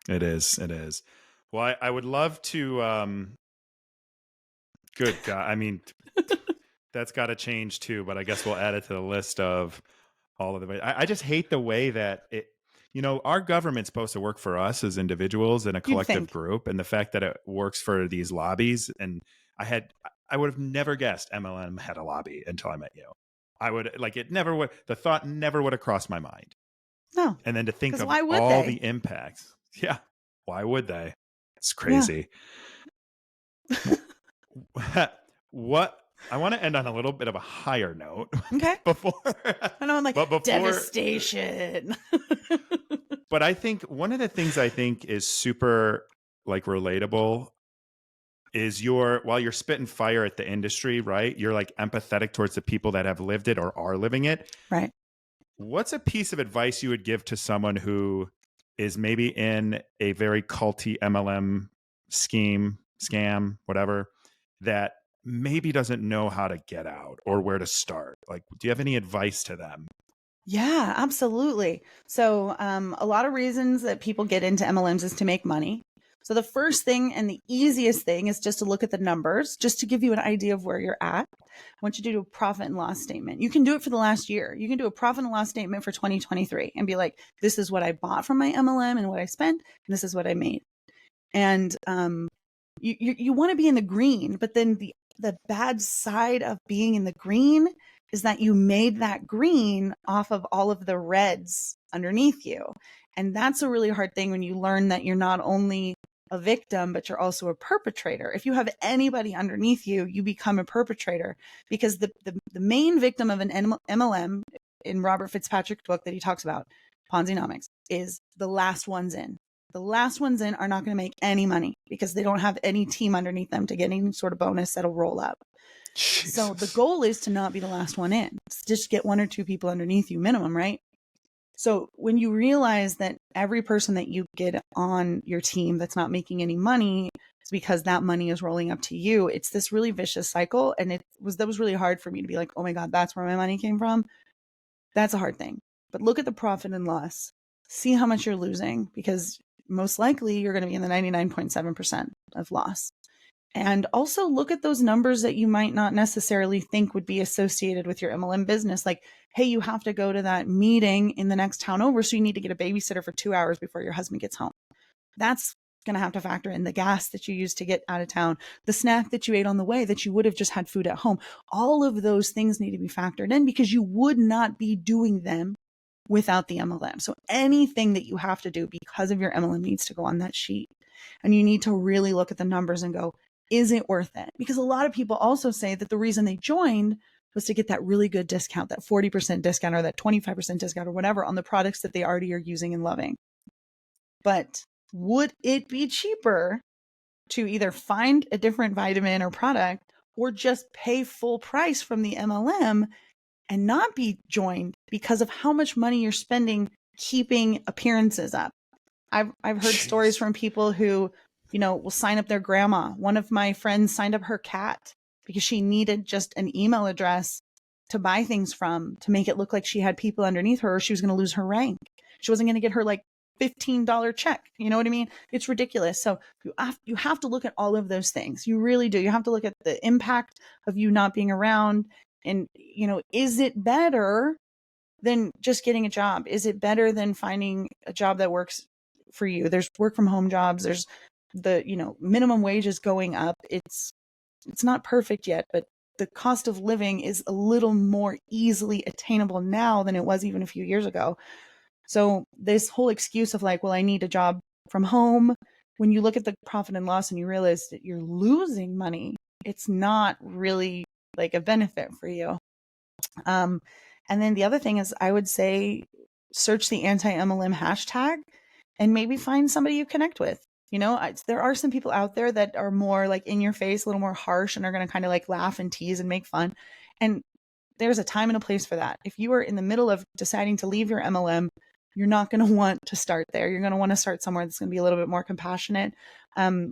It is. It is. Well, I would love to, good God. I mean, that's got to change too, but I guess we'll add it to the list of all of the, I just hate the way that it, our government's supposed to work for us as individuals in a collective group. And the fact that it works for these lobbies. And I would have never guessed MLM had a lobby until I met you. I would the thought never would have crossed my mind. No. And then to think of all the impacts. Yeah. Why would they? It's Yeah. crazy. What I want to end on a little bit of a higher note. Okay. before I know, I'm like, but before devastation. but I think one of the things I think is super like relatable is while you're spitting fire at the industry, right? You're like empathetic towards the people that have lived it or are living it. Right. What's a piece of advice you would give to someone who is maybe in a very culty MLM scam, whatever, that maybe doesn't know how to get out or where to start? Like, do you have any advice to them? Yeah, absolutely. So, a lot of reasons that people get into MLMs is to make money. So the first thing and the easiest thing is just to look at the numbers, just to give you an idea of where you're at. I want you to do a profit and loss statement. You can do it for the last year. You can do a profit and loss statement for 2023 and be like, this is what I bought from my MLM and what I spent, and this is what I made. And you want to be in the green, but then the bad side of being in the green is that you made that green off of all of the reds underneath you. And that's a really hard thing when you learn that you're not only a victim, but you're also a perpetrator. If you have anybody underneath you, you become a perpetrator, because the main victim of an MLM in Robert Fitzpatrick's book that he talks about, Ponzinomics, is the last ones in. The last ones in are not going to make any money because they don't have any team underneath them to get any sort of bonus that'll roll up. Jesus. So the goal is to not be the last one in. It's just get one or two people underneath you minimum, right? So when you realize that every person that you get on your team that's not making any money is because that money is rolling up to you, it's this really vicious cycle. And that was really hard for me to be like, oh my God, that's where my money came from. That's a hard thing. But look at the profit and loss. See how much you're losing, because most likely you're going to be in the 99.7% of loss. And also look at those numbers that you might not necessarily think would be associated with your MLM business. Like, hey, you have to go to that meeting in the next town over, so you need to get a babysitter for 2 hours before your husband gets home. That's going to have to factor in the gas that you use to get out of town, the snack that you ate on the way that you would have just had food at home. All of those things need to be factored in, because you would not be doing them without the MLM. So anything that you have to do because of your MLM needs to go on that sheet. And you need to really look at the numbers and go, is it worth it? Because a lot of people also say that the reason they joined was to get that really good discount, that 40% discount or that 25% discount or whatever on the products that they already are using and loving. But would it be cheaper to either find a different vitamin or product or just pay full price from the MLM and not be joined because of how much money you're spending keeping appearances up? I've heard stories from people who, will sign up their grandma. One of my friends signed up her cat because she needed just an email address to buy things from, to make it look like she had people underneath her, or she was going to lose her rank. She wasn't going to get her like $15 check. You know what I mean? It's ridiculous. So you have to look at all of those things. You really do. You have to look at the impact of you not being around. And, is it better than just getting a job? Is it better than finding a job that works for you? There's work from home jobs. There's the, minimum wage is going up. It's not perfect yet, but the cost of living is a little more easily attainable now than it was even a few years ago. So this whole excuse of like, well, I need a job from home, when you look at the profit and loss and you realize that you're losing money, it's not really like a benefit for you. And then the other thing is, I would say, search the anti-MLM hashtag and maybe find somebody you connect with. There are some people out there that are more like in your face, a little more harsh, and are going to kind of like laugh and tease and make fun. And there's a time and a place for that. If you are in the middle of deciding to leave your MLM, you're not going to want to start there. You're going to want to start somewhere that's going to be a little bit more compassionate.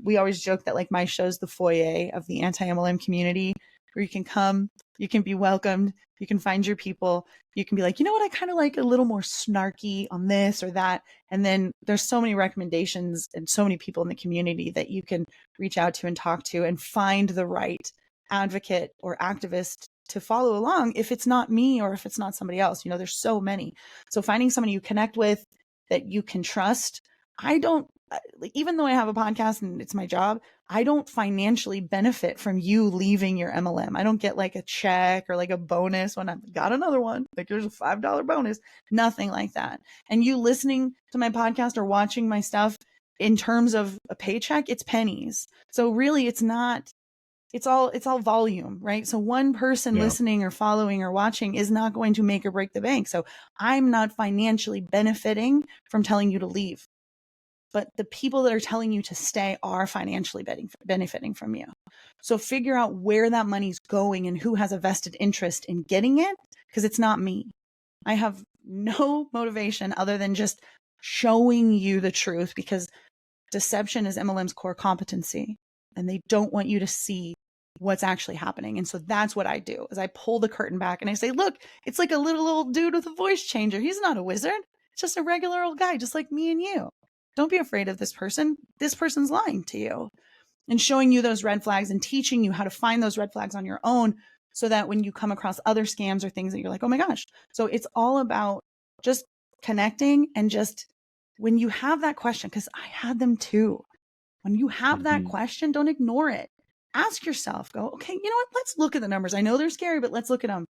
We always joke that like my show's the foyer of the anti-MLM community, where you can come, you can be welcomed, you can find your people, you can be like, you know what, I kind of like a little more snarky on this or that. And then there's so many recommendations and so many people in the community that you can reach out to and talk to and find the right advocate or activist to follow along if it's not me or if it's not somebody else. There's so many. So finding somebody you connect with that you can trust. Even though I have a podcast and it's my job, I don't financially benefit from you leaving your MLM. I don't get like a check or like a bonus when I've got another one, like there's a $5 bonus, nothing like that. And you listening to my podcast or watching my stuff in terms of a paycheck, it's pennies. So really it's not, it's all volume, right? So one person listening or following or watching is not going to make or break the bank. So I'm not financially benefiting from telling you to leave, but the people that are telling you to stay are financially benefiting from you. So figure out where that money's going and who has a vested interest in getting it, because it's not me. I have no motivation other than just showing you the truth, because deception is MLM's core competency, and they don't want you to see what's actually happening. And so that's what I do, is I pull the curtain back and I say, look, it's like a little old dude with a voice changer. He's not a wizard. It's just a regular old guy, just like me and you. Don't be afraid of this person. This person's lying to you, and showing you those red flags and teaching you how to find those red flags on your own, so that when you come across other scams or things that you're like, oh my gosh. So it's all about just connecting, and just when you have that question, because I had them too. When you have that question, don't ignore it. Ask yourself, go, okay, you know what? Let's look at the numbers. I know they're scary, but let's look at them.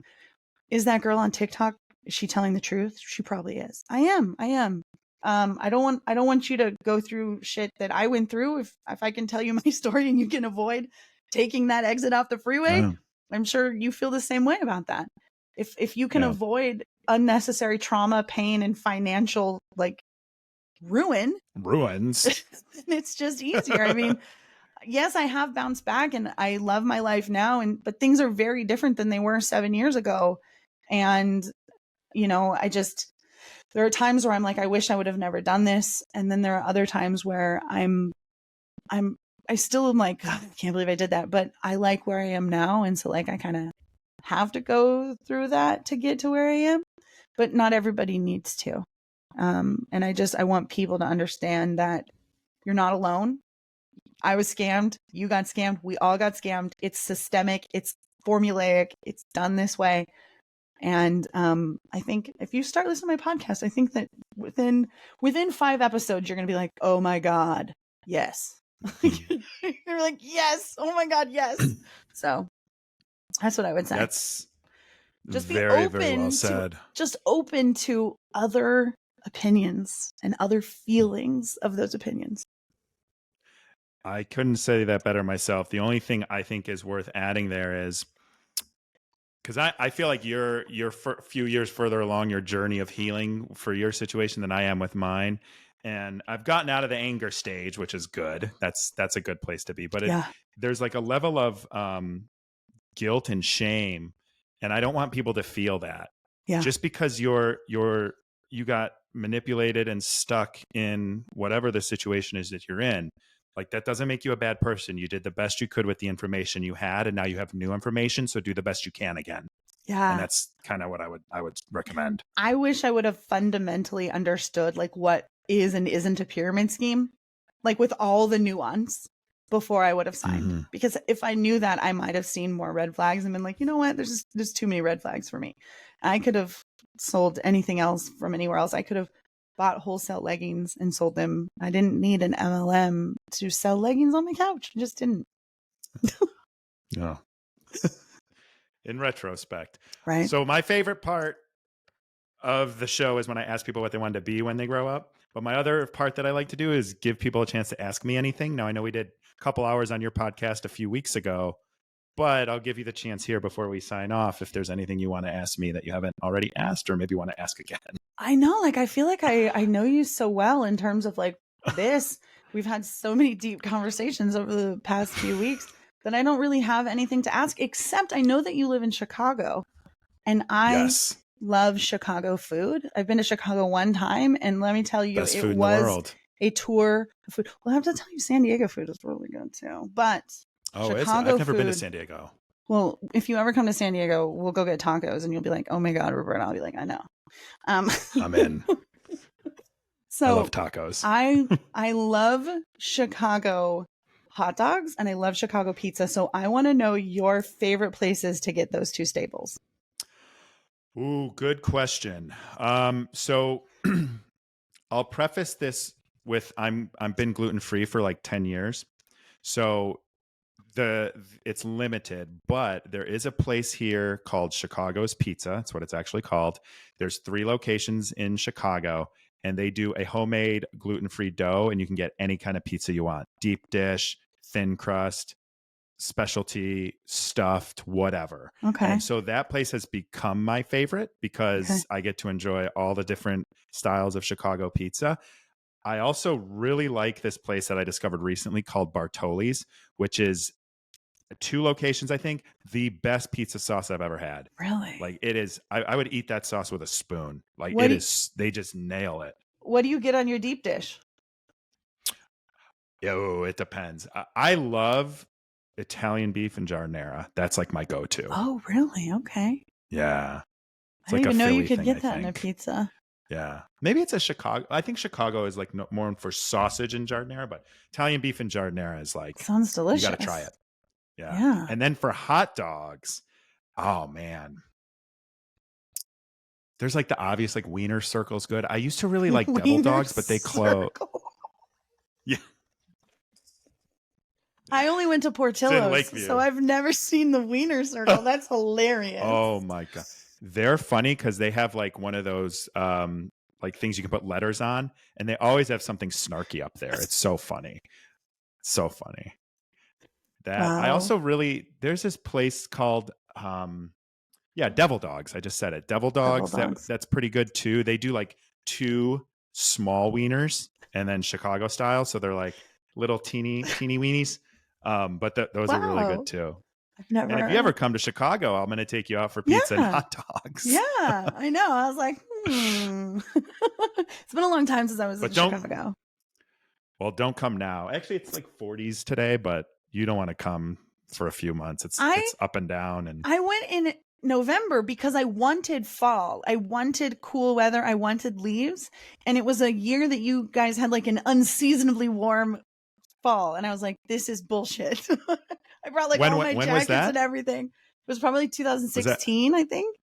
Is that girl on TikTok, is she telling the truth? She probably is. I am. I don't want you to go through shit that I went through. If I can tell you my story and you can avoid taking that exit off the freeway, I'm sure you feel the same way about that. If you can avoid unnecessary trauma, pain, and financial ruins, it's just easier. I mean, yes, I have bounced back and I love my life now, but things are very different than they were 7 years ago. And, there are times where I'm like, I wish I would have never done this. And then there are other times where I still am like, God, I can't believe I did that, but I like where I am now. And so I kind of have to go through that to get to where I am, but not everybody needs to. And I want people to understand that you're not alone. I was scammed. You got scammed. We all got scammed. It's systemic. It's formulaic. It's done this way. And I think if you start listening to my podcast, I think that within 5 episodes, you're going to be like, oh my God, yes. You're like, yes. Oh my God, yes. So that's what I would say. That's just very, very well said. Just open to other opinions and other feelings of those opinions. I couldn't say that better myself. The only thing I think is worth adding there is, because I feel like you're a few years further along your journey of healing for your situation than I am with mine. And I've gotten out of the anger stage, which is good. That's a good place to be. But there's like a level of guilt and shame. And I don't want people to feel that. Yeah. Just because you got manipulated and stuck in whatever the situation is that you're in, like that doesn't make you a bad person. You did the best you could with the information you had, and now you have new information. So do the best you can again. Yeah. And that's kind of what I would recommend. I wish I would have fundamentally understood like what is and isn't a pyramid scheme, like with all the nuance before I would have signed. Because if I knew that, I might have seen more red flags and been like, you know what, there's too many red flags for me. I could have sold anything else from anywhere else. I could have bought wholesale leggings and sold them. I didn't need an MLM to sell leggings on my couch. I just didn't. No. In retrospect. Right. So my favorite part of the show is when I ask people what they wanted to be when they grow up. But my other part that I like to do is give people a chance to ask me anything. Now, I know we did a couple hours on your podcast a few weeks ago, but I'll give you the chance here before we sign off if there's anything you want to ask me that you haven't already asked, or maybe want to ask again. I know, like, I feel like I know you so well in terms of like this. We've had so many deep conversations over the past few weeks that I don't really have anything to ask, except I know that you live in Chicago, and I love Chicago food. I've been to Chicago one time, and let me tell you, best food it in was the world. A tour of food. Well, I have to tell you, San Diego food is really good too. But Chicago I've never been to San Diego. Well, if you ever come to San Diego, we'll go get tacos, and you'll be like, "Oh my God, Roberta!" I'll be like, "I know." I'm in. So I love tacos. I love Chicago hot dogs, and I love Chicago pizza. So I want to know your favorite places to get those two staples. Ooh, good question. So I'll preface this with I've been gluten-free for like 10 years. So it's limited, but there is a place here called Chicago's Pizza. That's what it's actually called. There's 3 locations in Chicago, and they do a homemade gluten-free dough, and you can get any kind of pizza you want. Deep dish, thin crust, specialty, stuffed, whatever. Okay. And so that place has become my favorite because I get to enjoy all the different styles of Chicago pizza. I also really like this place that I discovered recently called Bartoli's, which is 2 locations, I think. The best pizza sauce I've ever had. Really? Like, it is, I would eat that sauce with a spoon. Like, they just nail it. What do you get on your deep dish? Oh, it depends. I love Italian beef and giardiniera. That's like my go-to. Oh, really? Okay. Yeah. I didn't even know you could get that in a pizza. Yeah. Maybe it's a Chicago. I think Chicago is like more for sausage and giardiniera, but Italian beef and giardiniera is like, sounds delicious. You got to try it. Yeah. And then for hot dogs, oh man. There's like the obvious, like Wiener Circle's good. I used to really like Devil Dogs, but they close. Yeah. I only went to Portillo's, so I've never seen the Wiener Circle. That's hilarious. Oh my God. They're funny because they have like one of those like things you can put letters on, and they always have something snarky up there. It's so funny. So funny. I also really, there's this place called Devil Dogs. I just said it. Devil Dogs. That's pretty good too. They do like 2 small wieners and then Chicago style. So they're like little teeny weenies. But those are really good too. I've never. And if you ever come to Chicago, I'm going to take you out for pizza and hot dogs. Yeah, I know. I was like, It's been a long time since I was in Chicago. Well, don't come now. Actually, it's like 40s today, but you don't want to come for a few months. It's up and down. And I went in November because I wanted fall. I wanted cool weather. I wanted leaves. And it was a year that you guys had like an unseasonably warm fall. And I was like, this is bullshit. I brought like all my jackets and everything. It was probably 2016, I think.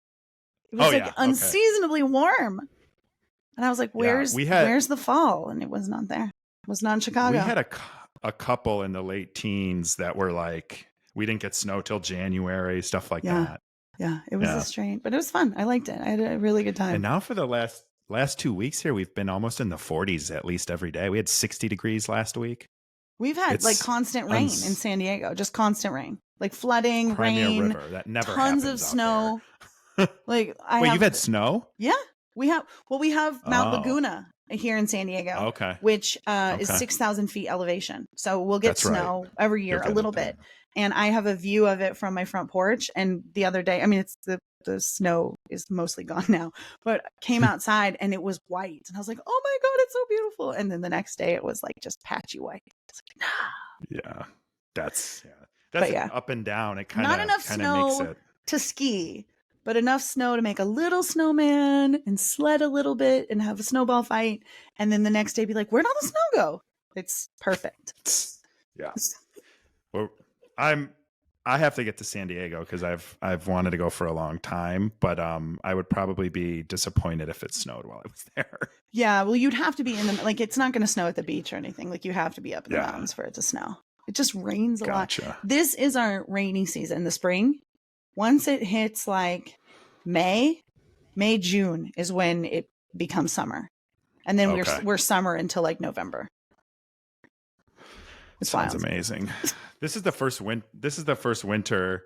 It was unseasonably warm. And I was like, where's the fall? And it was not there. It was not in Chicago. We had a couple in the late teens that were like, we didn't get snow till January, stuff like that. Yeah, it was a strange, but it was fun. I liked it. I had a really good time. And now for the last 2 weeks here, we've been almost in the 40s at least every day. We had 60 degrees last week. We've had like constant rain in San Diego, just constant rain, like flooding, rain, River. That never tons of snow. Like you've had snow? Yeah, we have. Well, we have Mount Laguna here in San Diego, which is 6,000 feet elevation. So we'll get snow every year, a little bit. And I have a view of it from my front porch. And the other day, I mean, it's the snow is mostly gone now, but came outside and it was white. And I was like, oh my God, it's so beautiful. And then the next day it was like just patchy white. It's like, nah. Yeah. That's up and down. It kind of not enough snow makes it to ski, but enough snow to make a little snowman and sled a little bit and have a snowball fight. And then the next day be like, where'd all the snow go? It's perfect. Yeah. Well, I have to get to San Diego because I've wanted to go for a long time, but I would probably be disappointed if it snowed while I was there. Yeah, well, you'd have to be in like it's not going to snow at the beach or anything. Like you have to be up in the mountains for it to snow. It just rains a lot. This is our rainy season, the spring. Once it hits like May, June is when it becomes summer, and then we're summer until like November. It sounds amazing. This is the first winter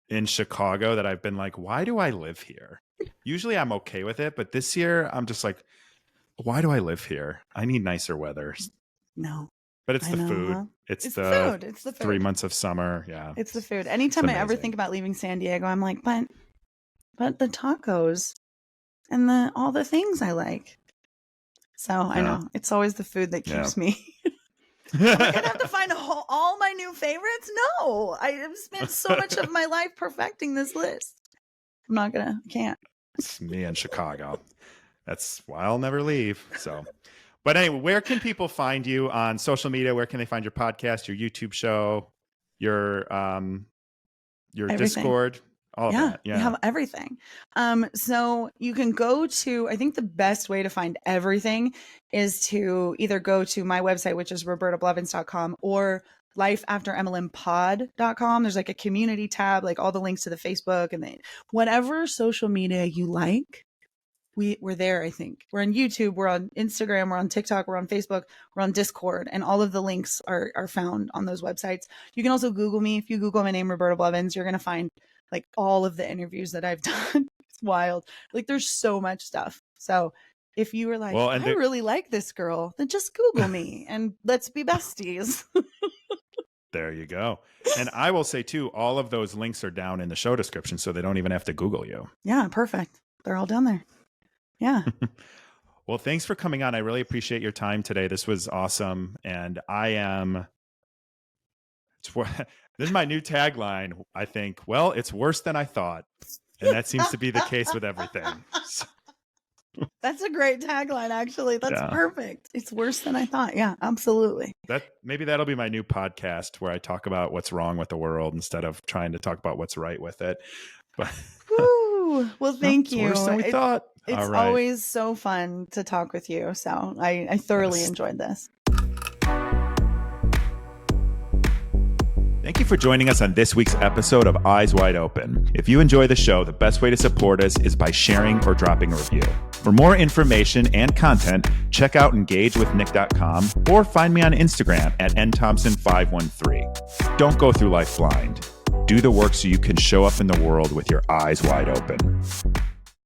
in Chicago that I've been like, why do I live here? Usually I'm okay with it, but this year I'm just like, why do I live here? I need nicer weather. No. But it's the food. Huh? It's the food. It's the food. 3 months of summer. Yeah. It's the food. Anytime I ever think about leaving San Diego, I'm like, but the tacos and all the things I like. So I know it's always the food that keeps me. Am I gonna have to find all my new favorites? No, I have spent so much of my life perfecting this list. I can't. It's me in Chicago. That's why I'll never leave. So, but anyway, where can people find you on social media? Where can they find your podcast, your YouTube show, your Discord? All of that. Yeah, we have everything. So you can go to, I think the best way to find everything is to either go to my website, which is robertablevins.com, or lifeaftermlmpod.com. There's like a community tab, like all the links to the Facebook and whatever social media you like, we're there. I think we're on YouTube, we're on Instagram, we're on TikTok, we're on Facebook, we're on Discord, and all of the links are found on those websites. You can also Google me. If you Google my name, Roberta Blevins, you're going to find like all of the interviews that I've done. It's wild. Like there's so much stuff. So if you were like, I really like this girl, then just Google me and let's be besties. There you go. And I will say too, all of those links are down in the show description, so they don't even have to Google you. Yeah, perfect. They're all down there. Yeah. Well, thanks for coming on. I really appreciate your time today. This was awesome. And this is my new tagline, I think. Well, it's worse than I thought. And that seems to be the case with everything. So. That's a great tagline, actually. That's perfect. It's worse than I thought. Yeah, absolutely. Maybe that'll be my new podcast where I talk about what's wrong with the world instead of trying to talk about what's right with it. But Woo. Well, thank you. Worse than we thought. It's always so fun to talk with you. So I thoroughly enjoyed this. Thank you for joining us on this week's episode of Eyes Wide Open. If you enjoy the show, the best way to support us is by sharing or dropping a review. For more information and content, check out engagewithnick.com or find me on Instagram at nthompson513. Don't go through life blind. Do the work so you can show up in the world with your eyes wide open.